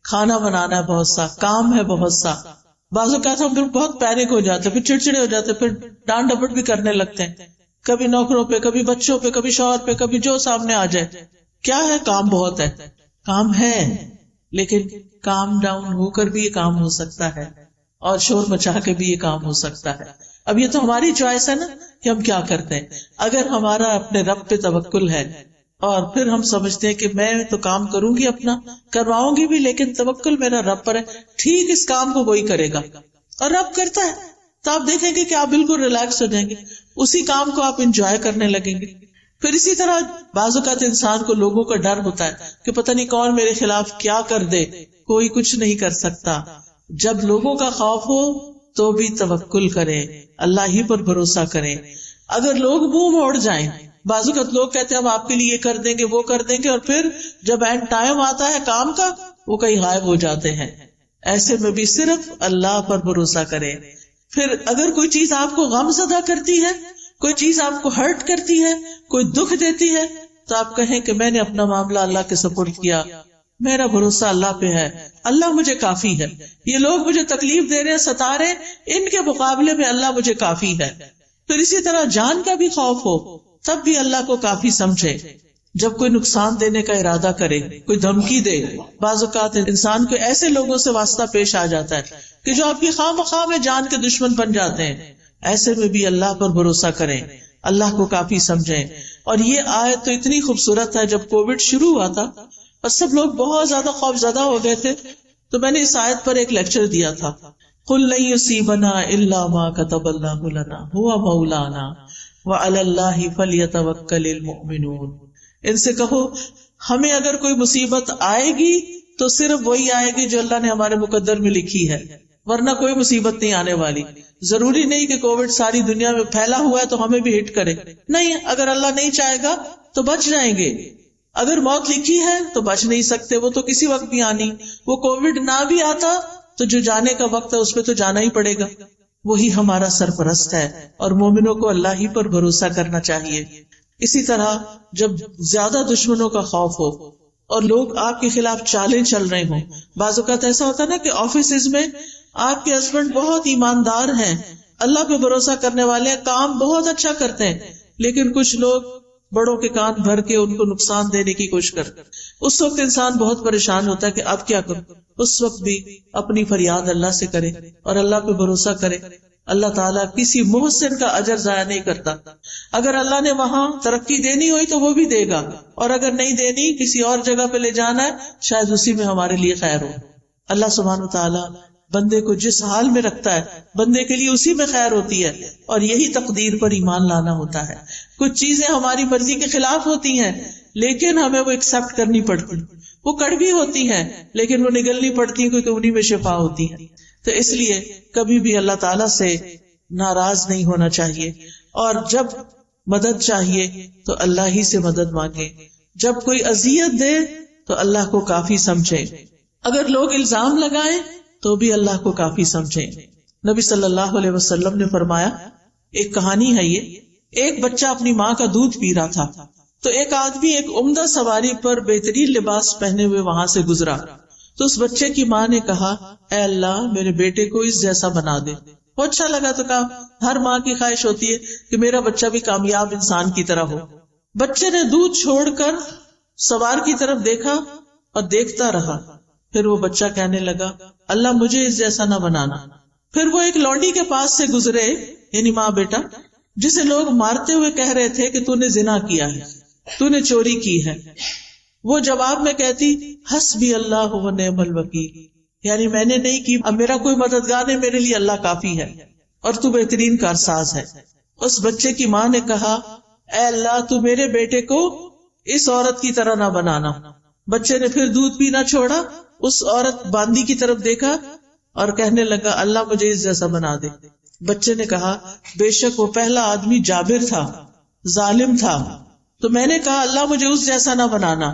کھانا بنانا ہے، بہت سا کام ہے، بہت سا. بعض اوقات ہم بہت پینک ہو جاتے ہیں، پھر چڑچڑے ہو جاتے ہیں، پھر ڈانٹ ڈپٹ بھی کرنے لگتے ہیں، کبھی نوکروں پہ، کبھی بچوں پہ، کبھی شوہر پہ، کبھی جو سامنے آ جائے. کیا ہے؟ کام بہت ہے. کام ہے لیکن کام ڈاؤن ہو کر بھی یہ کام ہو سکتا ہے، اور شور مچا کے بھی یہ کام ہو سکتا ہے. اب یہ تو ہماری چوائس ہے نا کہ ہم کیا کرتے ہیں. اگر ہمارا اپنے رب پہ توکل ہے اور پھر ہم سمجھتے ہیں کہ میں تو کام کروں گی، اپنا کرواؤں گی بھی، لیکن توکل میرا رب پر ہے، ٹھیک اس کام کو وہی کرے گا اور رب کرتا ہے، تو آپ دیکھیں گے کہ آپ بالکل ریلیکس ہو جائیں گے، اسی کام کو آپ انجوائے کرنے لگیں گے. پھر اسی طرح بعض اوقات انسان کو لوگوں کا ڈر ہوتا ہے کہ پتہ نہیں کون میرے خلاف کیا کر دے، کوئی کچھ نہیں کر سکتا. جب لوگوں کا خوف ہو تو بھی توکل کریں، اللہ ہی پر بھروسہ کریں. اگر لوگ منہ موڑ جائیں، بعض اوقات لوگ کہتے ہیں ہم آپ کے لیے یہ کر دیں گے، وہ کر دیں گے، اور پھر جب اینڈ ٹائم آتا ہے کام کا وہ کہیں غائب ہو جاتے ہیں. ایسے میں بھی صرف اللہ پر بھروسہ کریں. پھر اگر کوئی چیز آپ کو غم زدہ کرتی ہے، کوئی چیز آپ کو ہرٹ کرتی ہے، کوئی دکھ دیتی ہے، تو آپ کہیں کہ میں نے اپنا معاملہ اللہ کے سپرد کیا، میرا بھروسہ اللہ پہ ہے، اللہ مجھے کافی ہے. یہ لوگ مجھے تکلیف دے رہے ہیں، ستا رہے ہیں، ان کے مقابلے میں اللہ مجھے کافی ہے. پھر اسی طرح جان کا بھی خوف ہو تب بھی اللہ کو کافی سمجھے. جب کوئی نقصان دینے کا ارادہ کرے، کوئی دھمکی دے، بعض اوقات انسان کو ایسے لوگوں سے واسطہ پیش آ جاتا ہے کہ جو آپ کی خواہ مخواہ میں جان کے دشمن بن جاتے ہیں. ایسے میں بھی اللہ پر بھروسہ کریں، اللہ کو کافی سمجھیں. اور یہ آیت تو اتنی خوبصورت ہے. جب کووڈ شروع ہوا تھا اور سب لوگ بہت زیادہ خوف زدہ ہو گئے تھے، تو میں نے اس آیت پر ایک لیکچر دیا تھا، قُلْ لَن يُصِيبَنَا إِلَّا مَا كَتَبَ اللَّهُ لَنَا هُوَ مَوْلَانَا وَعَلَى اللَّهِ فَلْيَتَوَكَّلِ الْمُؤْمِنُونَ. ان سے کہو ہمیں اگر کوئی مصیبت آئے گی تو صرف وہی آئے گی جو اللہ نے ہمارے مقدر میں لکھی ہے، ورنہ کوئی مصیبت نہیں آنے والی. ضروری نہیں کہ کووڈ ساری دنیا میں پھیلا ہوا ہے تو ہمیں بھی ہٹ کرے، نہیں، اگر اللہ نہیں چاہے گا تو بچ جائیں گے. اگر موت لکھی ہے تو بچ نہیں سکتے، وہ تو کسی وقت بھی آنی. وہ کووڈ نہ بھی آتا تو جو جانے کا وقت ہے اس پہ تو جانا ہی پڑے گا. وہی ہمارا سرپرست ہے، اور مومنوں کو اللہ ہی پر بھروسہ کرنا چاہیے. اسی طرح جب زیادہ دشمنوں کا خوف ہو اور لوگ آپ کے خلاف چالیں چل رہے ہوں، بعض اوقات ایسا ہوتا ہے نا کہ آفیسز میں آپ کے ہسبینڈ بہت ایماندار ہیں، اللہ پہ بھروسہ کرنے والے ہیں، کام بہت اچھا کرتے ہیں، لیکن کچھ لوگ بڑوں کے کان بھر کے ان کو نقصان دینے کی کوشش کرتے. اس وقت انسان بہت پریشان ہوتا ہے کہ اب کیا کروں. اس وقت بھی اپنی فریاد اللہ سے کرے اور اللہ پہ بھروسہ کرے. اللہ تعالیٰ کسی محسن کا اجر ضائع نہیں کرتا. اگر اللہ نے وہاں ترقی دینی ہوئی تو وہ بھی دے گا، اور اگر نہیں دینی، کسی اور جگہ پہ لے جانا ہے، شاید اسی میں ہمارے لیے خیر ہو. اللہ سبحانہ وتعالیٰ بندے کو جس حال میں رکھتا ہے بندے کے لیے اسی میں خیر ہوتی ہے، اور یہی تقدیر پر ایمان لانا ہوتا ہے. کچھ چیزیں ہماری مرضی کے خلاف ہوتی ہیں لیکن ہمیں وہ ایکسپٹ کرنی پڑتی، وہ کڑوی ہوتی ہیں لیکن وہ نگلنی پڑتی کیونکہ انہی میں شفا ہوتی ہے. تو اس لیے کبھی بھی اللہ تعالیٰ سے ناراض نہیں ہونا چاہیے، اور جب مدد چاہیے تو اللہ ہی سے مدد مانگے. جب کوئی اذیت دے تو اللہ کو کافی سمجھے. اگر لوگ الزام لگائیں تو بھی اللہ کو کافی سمجھیں. نبی صلی اللہ علیہ وسلم نے فرمایا، ایک کہانی ہے یہ، ایک بچہ اپنی ماں کا دودھ پی رہا تھا تو ایک آدمی ایک عمدہ سواری پر بہترین لباس پہنے ہوئے وہاں سے گزرا. تو اس بچے کی ماں نے کہا، اے اللہ میرے بیٹے کو اس جیسا بنا دے. وہ اچھا لگا تو کہا، ہر ماں کی خواہش ہوتی ہے کہ میرا بچہ بھی کامیاب انسان کی طرح ہو. بچے نے دودھ چھوڑ کر سوار کی طرف دیکھا اور دیکھتا رہا. پھر وہ بچہ کہنے لگا، اللہ مجھے اس جیسا نہ بنانا. پھر وہ ایک لونڈی کے پاس سے گزرے، یعنی ماں بیٹا، جسے لوگ مارتے ہوئے کہہ رہے تھے کہ تو نے زنا کیا ہے، تو نے چوری کی ہے. وہ جواب میں کہتی، حسبی اللہ و نعم الوکیل، یعنی میں نے نہیں کی، اب میرا کوئی مددگار نہیں، میرے لیے اللہ کافی ہے اور تو بہترین کارساز ہے. اس بچے کی ماں نے کہا اے اللہ تو میرے بیٹے کو اس عورت کی طرح نہ بنانا. بچے نے پھر دودھ پینا چھوڑا, اس عورت باندی کی طرف دیکھا اور کہنے لگا اللہ مجھے اس جیسا بنا دے. بچے نے کہا بے شک وہ پہلا آدمی جابر تھا, ظالم تھا, تو میں نے کہا اللہ مجھے اس جیسا نہ بنانا.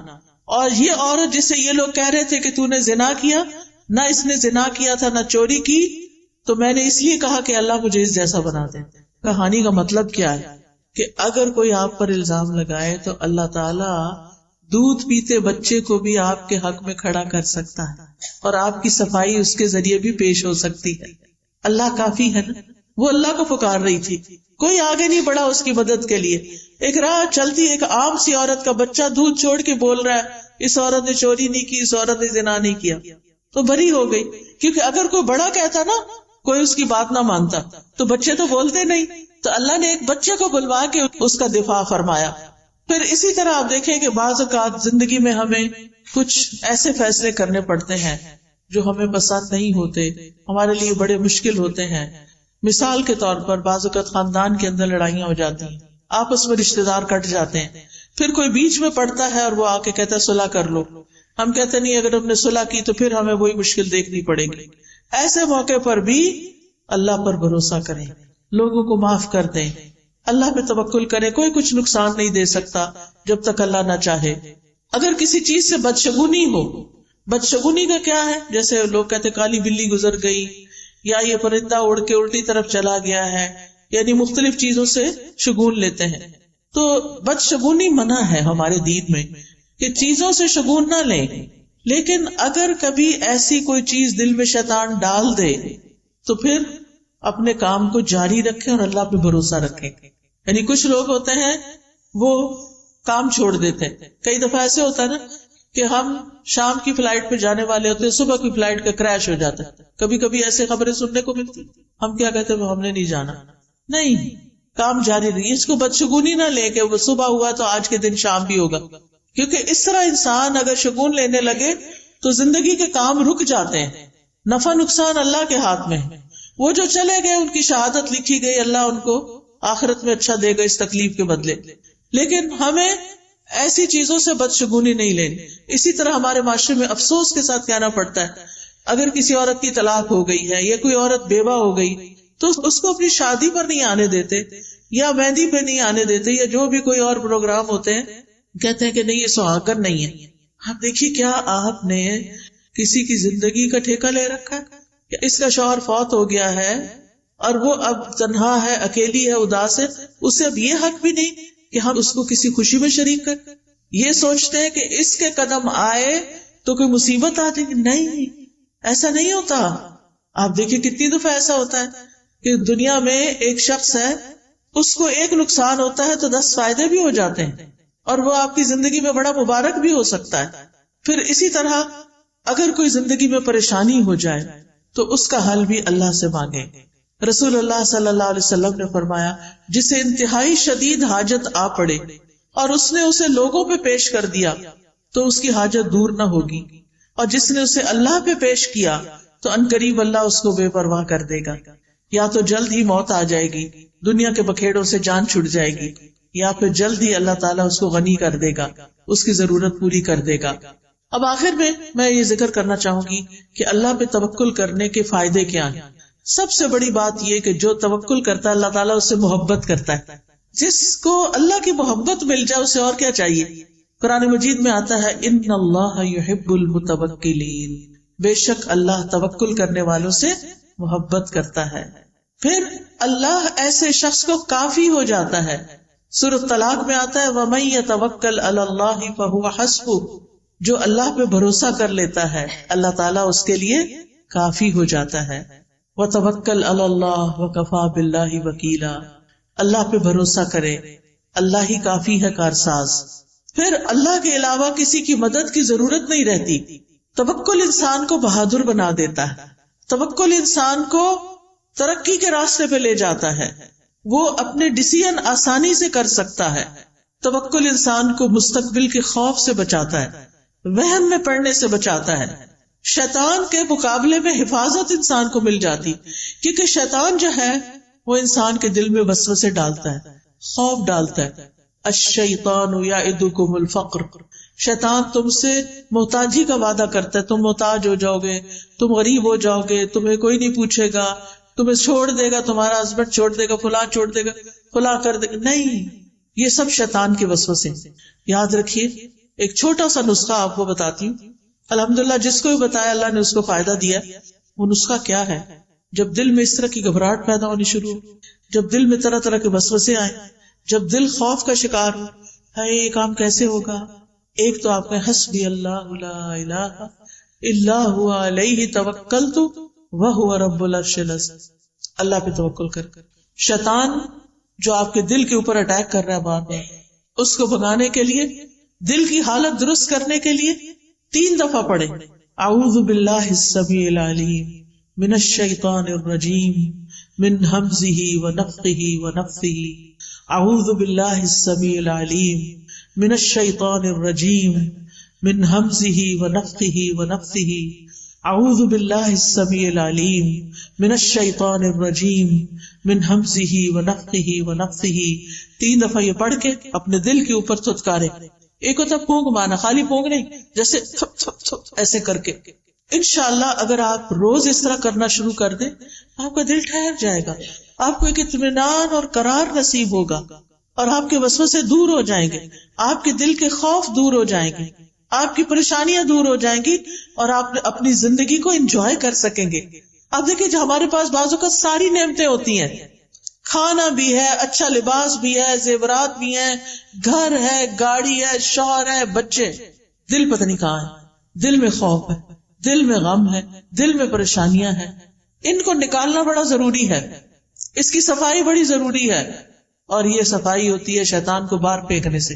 اور یہ عورت جس سے یہ لوگ کہہ رہے تھے کہ تو نے زنا کیا, نہ اس نے زنا کیا تھا نہ چوری کی, تو میں نے اس لیے کہا کہ اللہ مجھے اس جیسا بنا دے. کہانی کا مطلب کیا ہے کہ اگر کوئی آپ پر الزام لگائے تو اللہ تعالیٰ دودھ پیتے بچے کو بھی آپ کے حق میں کھڑا کر سکتا ہے اور آپ کی صفائی اس کے ذریعے بھی پیش ہو سکتی ہے. اللہ کافی ہے نا. وہ اللہ کو پکار رہی تھی, کوئی آگے نہیں بڑھا اس کی مدد کے لیے. ایک راہ چلتی ایک عام سی عورت کا بچہ دودھ چھوڑ کے بول رہا ہے اس عورت نے چوری نہیں کی, اس عورت نے زنا نہیں کیا, تو بری ہو گئی. کیونکہ اگر کوئی بڑا کہتا نا, کوئی اس کی بات نہ مانتا, تو بچے تو بولتے نہیں, تو اللہ نے ایک بچے کو بلوا کے اس کا دفاع فرمایا. پھر اسی طرح آپ دیکھیں کہ بعض اوقات زندگی میں ہمیں کچھ ایسے فیصلے کرنے پڑتے ہیں جو ہمیں پسند نہیں ہوتے, ہمارے لیے بڑے مشکل ہوتے ہیں. مثال کے طور پر بعض اوقات خاندان کے اندر لڑائیاں ہو جاتی ہیں, آپس میں رشتے دار کٹ جاتے ہیں, پھر کوئی بیچ میں پڑتا ہے اور وہ آ کے کہتا ہے صلح کر لو. ہم کہتے نہیں اگر ہم نے صلح کی تو پھر ہمیں وہی مشکل دیکھنی پڑے گی. ایسے موقع پر بھی اللہ پر بھروسہ کریں, لوگوں کو معاف کر دیں, اللہ پہ توکل کریں. کوئی کچھ نقصان نہیں دے سکتا جب تک اللہ نہ چاہے. اگر کسی چیز سے بدشگونی ہو, بدشگونی کا کیا ہے, جیسے لوگ کہتے کالی بلی گزر گئی, یا یہ پرندہ اڑ کے الٹی طرف چلا گیا ہے, یعنی مختلف چیزوں سے شگون لیتے ہیں. تو بدشگونی منع ہے ہمارے دین میں کہ چیزوں سے شگون نہ لیں. لیکن اگر کبھی ایسی کوئی چیز دل میں شیطان ڈال دے تو پھر اپنے کام کو جاری رکھیں اور اللہ پہ بھروسہ رکھیں. یعنی کچھ لوگ ہوتے ہیں وہ کام چھوڑ دیتے ہیں. کئی دفعہ ایسے ہوتا ہے نا کہ ہم شام کی فلائٹ پہ جانے والے ہوتے ہیں, صبح کی فلائٹ کا کریش ہو جاتا ہے. کبھی کبھی ایسے خبریں سننے کو ملتی, ہم کیا کہتے ہیں ہم نے نہیں جانا. نہیں, کام جاری رہی. اس کو بدشگونی نہ لے کہ وہ صبح ہوا تو آج کے دن شام بھی ہوگا, کیونکہ اس طرح انسان اگر شگون لینے لگے تو زندگی کے کام رک جاتے ہیں. نفع نقصان اللہ کے ہاتھ میں ہے. وہ جو چلے گئے ان کی شہادت لکھی گئی, اللہ ان کو آخرت میں اچھا دے گا اس تکلیف کے بدلے. لیکن ہمیں ایسی چیزوں سے بدشگونی نہیں لینی. اسی طرح ہمارے معاشرے میں افسوس کے ساتھ کہنا پڑتا ہے اگر کسی عورت کی طلاق ہو گئی ہے یا کوئی عورت بیوہ ہو گئی تو اس کو اپنی شادی پر نہیں آنے دیتے, یا مہندی پہ نہیں آنے دیتے, یا جو بھی کوئی اور پروگرام ہوتے ہیں کہتے ہیں کہ نہیں یہ سہاگن نہیں ہے. آپ دیکھیے کیا آپ نے کسی کی زندگی کا ٹھیکہ لے رکھا ہے. اس کا شوہر فوت ہو گیا ہے اور وہ اب تنہا ہے, اکیلی ہے, اداس ہے, اسے اب یہ حق بھی نہیں کہ ہم اس کو کسی خوشی میں شریک کر. یہ سوچتے ہیں کہ اس کے قدم آئے تو کوئی مصیبت آ جائے گی. نہیں, ایسا نہیں ہوتا. آپ دیکھیں کتنی دفعہ ایسا ہوتا ہے کہ دنیا میں ایک شخص ہے, اس کو ایک نقصان ہوتا ہے تو 10 فائدے بھی ہو جاتے ہیں, اور وہ آپ کی زندگی میں بڑا مبارک بھی ہو سکتا ہے. پھر اسی طرح اگر کوئی زندگی میں پریشانی ہو جائے تو اس کا حل بھی اللہ سے مانگے. رسول اللہ صلی اللہ علیہ وسلم نے فرمایا جسے انتہائی شدید حاجت آ پڑے اور اس نے اسے لوگوں پہ پیش کر دیا تو اس کی حاجت دور نہ ہوگی, اور جس نے اسے اللہ پہ پیش کیا تو عنقریب اللہ اس کو بے پرواہ کر دے گا. یا تو جلد ہی موت آ جائے گی, دنیا کے بکھیڑوں سے جان چھٹ جائے گی, یا پھر جلد ہی اللہ تعالیٰ اس کو غنی کر دے گا, اس کی ضرورت پوری کر دے گا. اب آخر میں یہ ذکر کرنا چاہوں گی کہ اللہ پہ توکل کرنے کے فائدے کیا ہیں. سب سے بڑی بات یہ کہ جو توکل کرتا ہے اللہ تعالیٰ اس سے محبت کرتا ہے. جس کو اللہ کی محبت مل جائے اسے اور کیا چاہیے. قرآن مجید میں آتا ہے ان اللہ یحب المتوکلین, بے شک اللہ توکل کرنے والوں سے محبت کرتا ہے. پھر اللہ ایسے شخص کو کافی ہو جاتا ہے. سورۃ طلاق میں آتا ہے وَمَن يَتَوَکَّلْ عَلَى اللَّهِ فَهُوَ حَسْبُهُ, جو اللہ پہ بھروسہ کر لیتا ہے اللہ تعالیٰ اس کے لیے کافی ہو جاتا ہے. وَتَوَکَّلْ عَلَى اللَّهِ وَكَفَى بِاللَّهِ وَكِيلًا, اللہ پہ بھروسہ کرے, اللہ ہی کافی ہے کارساز. پھر اللہ کے علاوہ کسی کی مدد کی ضرورت نہیں رہتی. توکل انسان کو بہادر بنا دیتا ہے, توکل انسان کو ترقی کے راستے پہ لے جاتا ہے, وہ اپنے ڈیسیژن آسانی سے کر سکتا ہے. توکل انسان کو مستقبل کے خوف سے بچاتا ہے, وہم میں پڑنے سے بچاتا ہے. شیطان کے مقابلے میں حفاظت انسان کو مل جاتی, کیونکہ شیطان جو ہے وہ انسان کے دل میں وسوسے ڈالتا ہے، خوف ڈالتا ہے. الشیطان یعدکم الفقر، شیطان تم سے محتاجی کا وعدہ کرتا ہے، تم محتاج ہو جاؤ گے، تم غریب ہو جاؤ گے، تمہیں کوئی نہیں پوچھے گا، تمہیں چھوڑ دے گا، تمہارا ہسبینڈ چھوڑ دے گا، فلاں چھوڑ دے گا، فلاں کر دے گا. نہیں، یہ سب شیطان کے وسوسے. یاد رکھیے، ایک چھوٹا سا نسخہ آپ کو بتاتی ہوں. الحمدللہ جس کو بھی بتایا اللہ نے اس کو فائدہ دیا. وہ نسخہ کیا ہے؟ جب دل میں اس طرح کی گھبراہٹ پیدا ہونی شروع ہو، جب دل میں طرح طرح کے وسوسے آئیں، جب دل خوف کا شکار ہو، ہے یہ کام کیسے ہوگا، ایک تو آپ کہیں حسبی اللہ لا الہ الا هو علیہ توکلت وہو رب العرش العظیم. اللہ پہ توکل کر. شیطان جو آپ کے دل کے اوپر اٹیک کر رہا ہے بار بار، اس کو بھگانے کے لیے، دل کی حالت درست کرنے کے لیے 3 دفعہ پڑھیں اعوذ باللہ السمیع العلیم من الشیطان الرجیم من ہمزہ ونفخہ ونفثہ. اعوذ باللہ السمیع العلیم من الشیطان الرجیم من ہمزہ ونفخہ ونفثہ. اعوذ باللہ السمیع العلیم من الشیطان الرجیم من ہمزہ ونفخہ ونفثہ. 3 دفعہ یہ پڑھ کے اپنے دل کے اوپر تھتکارے. ایک ہوتا پونک مانا، خالی پونک نہیں، جیسے تھپ تھپ تھپ ایسے کر کے. انشاءاللہ اگر آپ روز اس طرح کرنا شروع کر دیں، آپ کا دل ٹھہر جائے گا، آپ کو ایک اطمینان اور قرار نصیب ہوگا، اور آپ کے وسوسے دور ہو جائیں گے، آپ کے دل کے خوف دور ہو جائیں گے، آپ کی پریشانیاں دور ہو جائیں گی، اور آپ اپنی زندگی کو انجوائے کر سکیں گے. آپ دیکھیں جو ہمارے پاس بعضوں کا ساری نعمتیں ہوتی ہیں، کھانا بھی ہے، اچھا لباس بھی ہے، زیورات بھی ہیں، گھر ہے، گاڑی ہے، شوہر ہے، بچے، دل پتہ نہیں کہاں ہے. دل میں خوف ہے، دل میں غم ہے، دل میں پریشانیاں ہیں. ان کو نکالنا بڑا ضروری ہے، اس کی صفائی بڑی ضروری ہے. اور یہ صفائی ہوتی ہے شیطان کو باہر پھینکنے سے.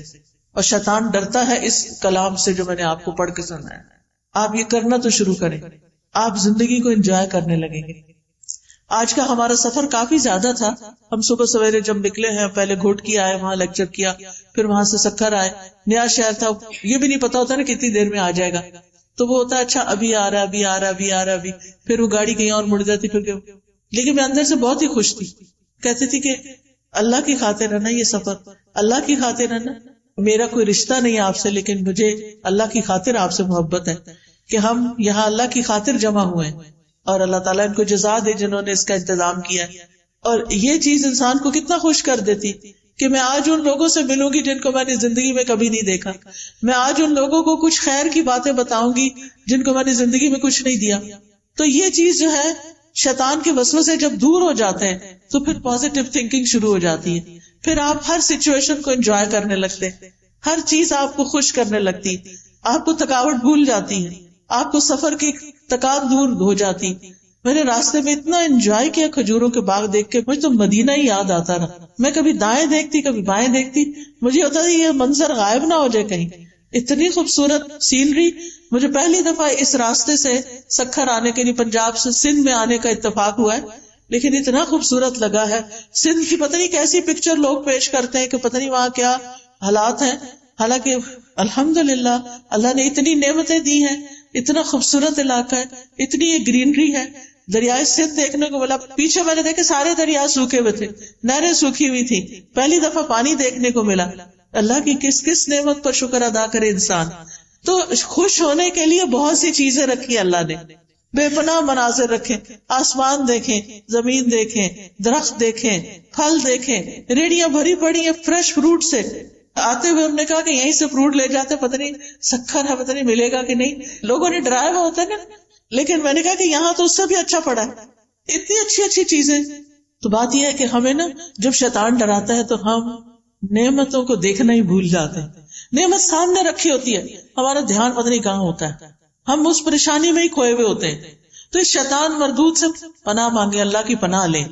اور شیطان ڈرتا ہے اس کلام سے جو میں نے آپ کو پڑھ کے سنایا. آپ یہ کرنا تو شروع کریں، آپ زندگی کو انجوائے کرنے لگیں گے. آج کا ہمارا سفر کافی زیادہ تھا. ہم صبح سویرے جب نکلے ہیں، پہلے گھوٹکی آئے، وہاں لیکچر کیا، پھر وہاں سے سکھر آئے. نیا شہر تھا، یہ بھی نہیں پتا ہوتا نا کتنی دیر میں آ جائے گا، تو وہ ہوتا ہے اچھا ابھی آ رہا، ابھی آ رہا، ابھی آ رہا، ابھی. پھر وہ گاڑی کہیں اور مڑ جاتی. پھر لیکن میں اندر سے بہت ہی خوش تھی، کہتی تھی کہ اللہ کی خاطر ہے نا یہ سفر، اللہ کی خاطر ہے نا. میرا کوئی رشتہ نہیں آپ سے، لیکن مجھے اللہ کی خاطر آپ سے محبت ہے کہ ہم یہاں اللہ کی خاطر جمع ہوئے ہیں. اور اللہ تعالیٰ ان کو جزا دے جنہوں نے اس کا انتظام کیا ہے. اور یہ چیز انسان کو کتنا خوش کر دیتی کہ میں آج ان لوگوں سے ملوں گی جن کو میں نے زندگی میں کبھی نہیں دیکھا. میں آج ان لوگوں کو کچھ خیر کی باتیں بتاؤں گی جن کو میں نے زندگی میں کچھ نہیں دیا. تو یہ چیز جو ہے، شیطان کے وسوسے جب دور ہو جاتے ہیں تو پھر پازیٹیو تھنکنگ شروع ہو جاتی ہے. پھر آپ ہر سچویشن کو انجوائے کرنے لگتے، ہر چیز آپ کو خوش کرنے لگتی، آپ کو تھکاوٹ بھول جاتی ہے، آپ کو سفر کی تکان دور ہو جاتی. میں نے راستے میں اتنا انجوائے کیا کھجوروں کے باغ دیکھ کے، مجھے تو مدینہ ہی یاد آتا رہا. میں کبھی دائیں دیکھتی، کبھی بائیں دیکھتی، مجھے ہوتا تھا یہ منظر غائب نہ ہو جائے کہیں. اتنی خوبصورت سینری. مجھے پہلی دفعہ اس راستے سے سکھر آنے کے لیے پنجاب سے سندھ میں آنے کا اتفاق ہوا ہے، لیکن اتنا خوبصورت لگا ہے. سندھ کی پتہ نہیں کیسی پکچر لوگ پیش کرتے ہیں کہ پتہ نہیں وہاں کیا حالات ہیں، حالانکہ الحمدللہ اللہ نے اتنی نعمتیں دی ہیں، اتنا خوبصورت علاقہ ہے، اتنی یہ گرینری ہے. دریائے سندھ دیکھنے کو ملا. پیچھے میں نے دیکھے سارے دریا سوکھے ہوئے تھے، نہریں سوکھی ہوئی تھی. پہلی دفعہ پانی دیکھنے کو ملا. اللہ کی کس کس نعمت پر شکر ادا کرے انسان. تو خوش ہونے کے لیے بہت سی چیزیں رکھی اللہ نے، بے پناہ مناظر رکھے. آسمان دیکھیں، زمین دیکھیں، درخت دیکھیں، پھل دیکھیں، ریڑیاں بھری پڑی ہیں فریش فروٹ سے. آتے ہوئے ہم نے کہا کہ یہیں سے فروٹ لے جاتے، پتہ نہیں سکھر ہے، پتہ نہیں ملے گا کہ نہیں. لوگوں نے ڈرایا ہوا ہوتا ہے نا، لیکن میں نے کہا کہ یہاں تو اس سے بھی اچھا پڑا ہے، اتنی اچھی اچھی چیزیں. تو بات یہ ہے کہ ہمیں نا جب شیطان ڈراتا ہے تو ہم نعمتوں کو دیکھنا ہی بھول جاتے ہیں. نعمت سامنے رکھی ہوتی ہے، ہمارا دھیان پتہ نہیں کہاں ہوتا ہے، ہم اس پریشانی میں ہی کھوئے ہوئے ہوتے ہیں. تو اس شیطان مردود سے پناہ مانگے، اللہ کی پناہ لیں،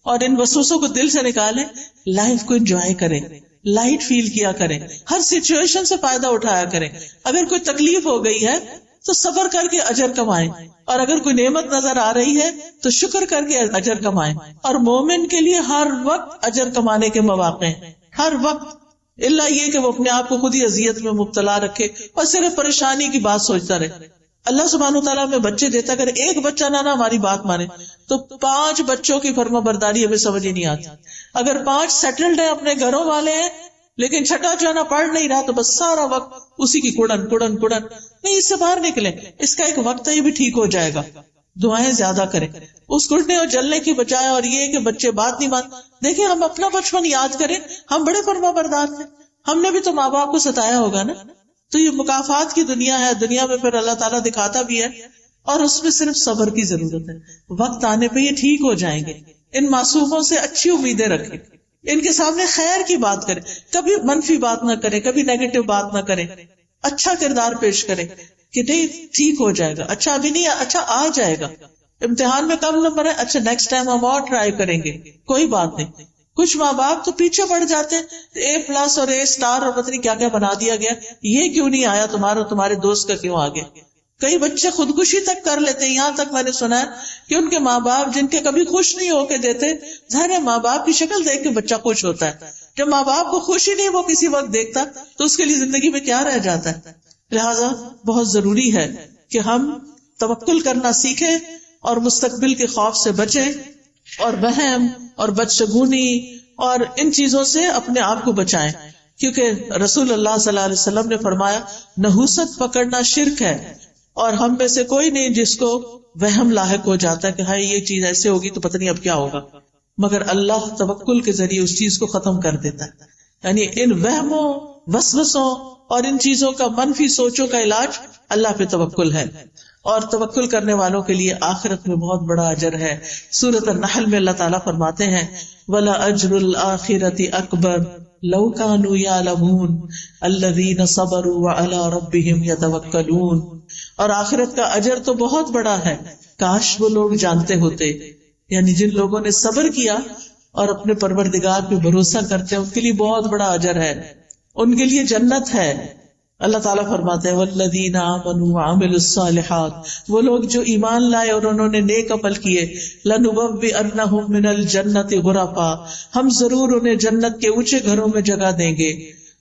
اور ان وسوسوں کو دل سے نکالیں. لائف کو انجوائے کریں، لائٹ فیل کیا کریں، ہر سچویشن سے فائدہ اٹھایا کریں. اگر کوئی تکلیف ہو گئی ہے تو صبر کر کے اجر کمائیں، اور اگر کوئی نعمت نظر آ رہی ہے تو شکر کر کے اجر کمائیں. اور مومن کے لیے ہر وقت اجر کمانے کے مواقع ہیں، ہر وقت، اللہ یہ کہ وہ اپنے آپ کو خود ہی اذیت میں مبتلا رکھے اور صرف پریشانی کی بات سوچتا رہے. اللہ سبحانہ وتعالیٰ ہمیں بچے دیتا، اگر ایک بچہ نہ ہماری بات مانے تو 5 بچوں کی فرما برداری ہمیں سمجھ ہی نہیں آتی. اگر 5 سیٹلڈ ہیں، اپنے گھروں والے ہیں، لیکن چھٹا جو ہے نا پڑھ نہیں رہا، تو بس سارا وقت اسی کی کڑن کڑن کڑن. نہیں، اس سے باہر نکلیں، اس کا ایک وقت ہے، یہ بھی ٹھیک ہو جائے گا. دعائیں زیادہ کریں اس کڑنے اور جلنے کی بجائے. اور یہ کہ بچے بات نہیں مان، دیکھیں ہم اپنا بچپن یاد کریں، ہم بڑے فرما بردار تھے، ہم نے بھی تو ماں باپ کو ستایا ہوگا نا. تو یہ مکافات کی دنیا ہے، دنیا میں پھر اللہ تعالیٰ دکھاتا بھی ہے، اور اس میں صرف صبر کی ضرورت ہے. وقت آنے پہ یہ ٹھیک ہو جائیں گے. ان معصوموں سے اچھی امیدیں رکھیں، ان کے سامنے خیر کی بات کریں، کبھی منفی بات نہ کریں، کبھی نیگیٹو بات نہ کریں، اچھا کردار پیش کریں کہ نہیں ٹھیک ہو جائے گا، اچھا ابھی نہیں، اچھا آ جائے گا. امتحان میں کم نمبر ہے، اچھا نیکسٹ ٹائم ہم اور ٹرائی کریں گے، کوئی بات نہیں. کچھ ماں باپ تو پیچھے پڑ جاتے ہیں، A+ اور A* اور پتہ نہیں کیا کیا بنا دیا گیا، یہ کیوں نہیں آیا تمہارے دوست کا کیوں آ گیا. کئی بچے خودکشی تک کر لیتے ہیں. یہاں تک میں نے سنا ہے کہ ان کے ماں باپ جن کے کبھی خوش نہیں ہو کے دیتے، ظاہر ہے ماں باپ کی شکل دیکھ کے بچہ خوش ہوتا ہے. جب ماں باپ کو خوشی نہیں وہ کسی وقت دیکھتا تو اس کے لیے زندگی میں کیا رہ جاتا ہے. لہٰذا بہت ضروری ہے کہ ہم توکل کرنا سیکھیں اور مستقبل کے خوف سے بچیں، اور وہم اور بدشگونی اور ان چیزوں سے اپنے آپ کو بچائیں. کیونکہ رسول اللہ صلی اللہ علیہ وسلم نے فرمایا نحوست پکڑنا شرک ہے، اور ہم میں سے کوئی نہیں جس کو وہم لاحق ہو جاتا ہے کہ ہاں یہ چیز ایسے ہوگی تو پتہ نہیں اب کیا ہوگا، مگر اللہ توکل کے ذریعے اس چیز کو ختم کر دیتا ہے. یعنی ان وہموں، وسوسوں اور ان چیزوں کا، منفی سوچوں کا علاج اللہ پہ توکل ہے. اور توکل کرنے والوں کے لیے آخرت میں بہت بڑا اجر ہے. سورۃ النحل میں اللہ تعالیٰ فرماتے ہیں وَلَأَجْرُ الْآخِرَةِ أَكْبَرُ لَوْ كَانُوا يَعْلَمُونَ الَّذِينَ صَبَرُوا وَعَلَىٰ رَبِّهِمْ يَتَوَكَّلُونَ. اور آخرت کا اجر تو بہت بڑا ہے، کاش وہ لوگ جانتے ہوتے. یعنی جن لوگوں نے صبر کیا اور اپنے پروردگار پہ بھروسہ کرتے ہیں، ان کے لیے بہت بڑا اجر ہے، ان کے لیے جنت ہے. اللہ تعالیٰ فرماتے ہیں والذین آمنوا وعملوا الصالحات، وہ لوگ جو ایمان لائے اور انہوں نے نیک عمل کیے، لنبوئنہم من الجنۃ غرفا، ہم ضرور انہیں جنت کے اونچے گھروں میں جگہ دیں گے،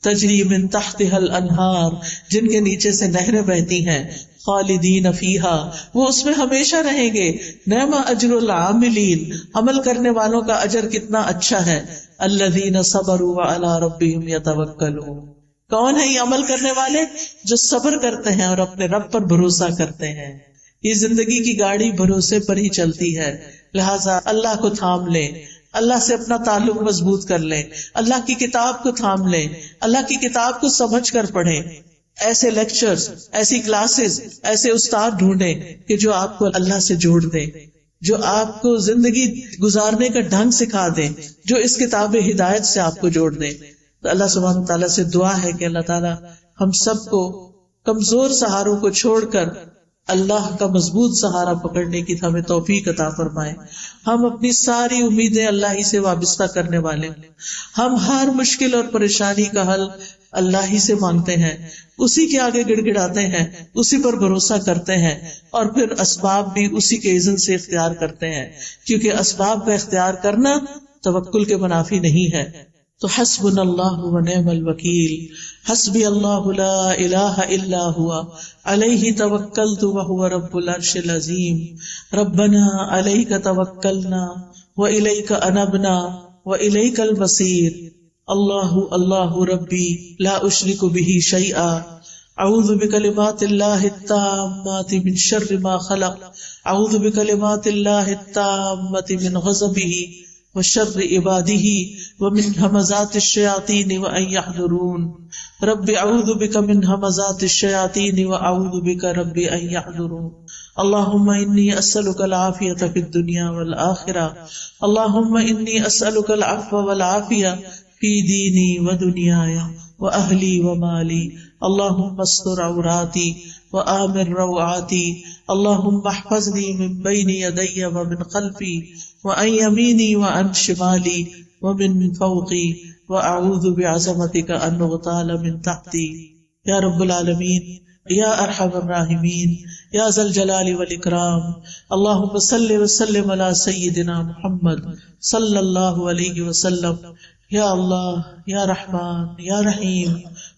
تجری من تحتها الانہار، جن کے نیچے سے نہریں بہتی ہیں، خالدین فیہا، وہ اس میں ہمیشہ رہیں گے. نعم اجر العاملین، عمل کرنے والوں کا اجر کتنا اچھا ہے. الذین صبروا وعلی ربہم یتوکلون، کون ہے یہ عمل کرنے والے؟ جو صبر کرتے ہیں اور اپنے رب پر بھروسہ کرتے ہیں. یہ زندگی کی گاڑی بھروسے پر ہی چلتی ہے، لہٰذا اللہ کو تھام لیں، اللہ سے اپنا تعلق مضبوط کر لیں، اللہ کی کتاب کو تھام لیں، اللہ کی کتاب کو سمجھ کر پڑھیں. ایسے لیکچرز، ایسی کلاسز، ایسے استاد ڈھونڈیں کہ جو آپ کو اللہ سے جوڑ دیں، جو آپ کو زندگی گزارنے کا ڈھنگ سکھا دیں، جو اس کتاب ہدایت سے آپ کو جوڑ دیں. تو اللہ سبحانہ تعالیٰ سے دعا ہے کہ اللہ تعالیٰ ہم سب کو کمزور سہاروں کو چھوڑ کر اللہ کا مضبوط سہارا پکڑنے کی ہمیں توفیق عطا فرمائے. ہم اپنی ساری امیدیں اللہ ہی سے وابستہ کرنے والے، ہم ہر مشکل اور پریشانی کا حل اللہ ہی سے مانگتے ہیں، اسی کے آگے گڑ گڑاتے ہیں، اسی پر بھروسہ کرتے ہیں، اور پھر اسباب بھی اسی کے اذن سے اختیار کرتے ہیں، کیونکہ اسباب کا اختیار کرنا توکل کے منافی نہیں ہے. تو حسبنا اللہ ونعم الوکیل، حسبی اللہ لا الہ الا ہوا علیہ توکلت وہو رب العرش العظیم. ربنا علیک توکلنا والیک انبنا والیک المصیر. اللہ اللہ ربی لا اشرک به شیئا، اعوذ بکلمات اللہ التامات من شر ما خلق، اعوذ بکلمات اللہ التامات من غضبہ وشر عباده ومن همزات الشیاطین وان يحضرون. رب اعوذ بک من همزات الشیاطین واعوذ بک رب ان يحضرون. اللهم انی اسألک العافیۃ فی الدنیا والآخرہ، اللهم انی اسألک العفو والعافیہ فی دینی ودنیای واہلی ومالی. اللهم استر عوراتی وآمن روعاتی. اللهم احفظنی من بین یدی ومن خلفی وعن یمینی وعن شمالی ومن فوقی واعوذ بعظمتک ان اغتال من تحتی. یا رب العالمین، یا ارحم الراحمین، یا ذا الجلال والاکرام. اللہم صل وسلم علی سیدنا محمد صلی اللہ علیہ وسلم. یا اللہ، یا رحمان، یا رحیم،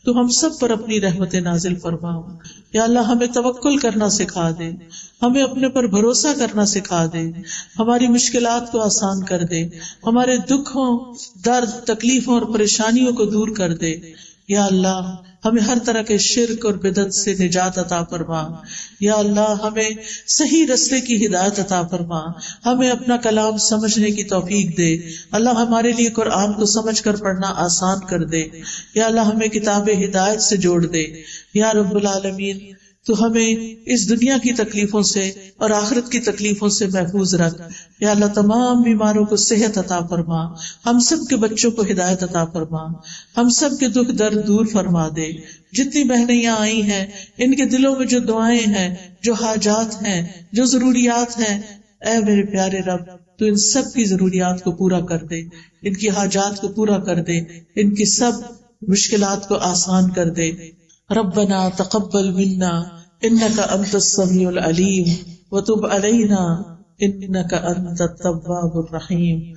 تو ہم سب پر اپنی رحمت نازل فرما۔ یا اللہ ہمیں توکل کرنا سکھا دے، ہمیں اپنے پر بھروسہ کرنا سکھا دے، ہماری مشکلات کو آسان کر دے، ہمارے دکھوں، درد، تکلیفوں اور پریشانیوں کو دور کر دے۔ یا اللہ ہمیں ہر طرح کے شرک اور بدعت سے نجات عطا فرما۔ یا اللہ ہمیں صحیح رستے کی ہدایت عطا فرما، ہمیں اپنا کلام سمجھنے کی توفیق دے۔ اللہ ہمارے لیے قرآن کو سمجھ کر پڑھنا آسان کر دے۔ یا اللہ ہمیں کتاب ہدایت سے جوڑ دے۔ یا رب العالمین تو ہمیں اس دنیا کی تکلیفوں سے اور آخرت کی تکلیفوں سے محفوظ رکھ۔ یا اللہ تمام بیماروں کو صحت عطا فرما، ہم سب کے بچوں کو ہدایت عطا فرما، ہم سب کے دکھ درد دور فرما دے۔ جتنی بہنیں یہاں آئی ہیں ان کے دلوں میں جو دعائیں ہیں، جو حاجات ہیں، جو ضروریات ہیں، اے میرے پیارے رب تو ان سب کی ضروریات کو پورا کر دے، ان کی حاجات کو پورا کر دے، ان کی سب مشکلات کو آسان کر دے۔ ربنا تقبل منا انك انت السميع العليم وتب علينا انك انت التواب الرحيم۔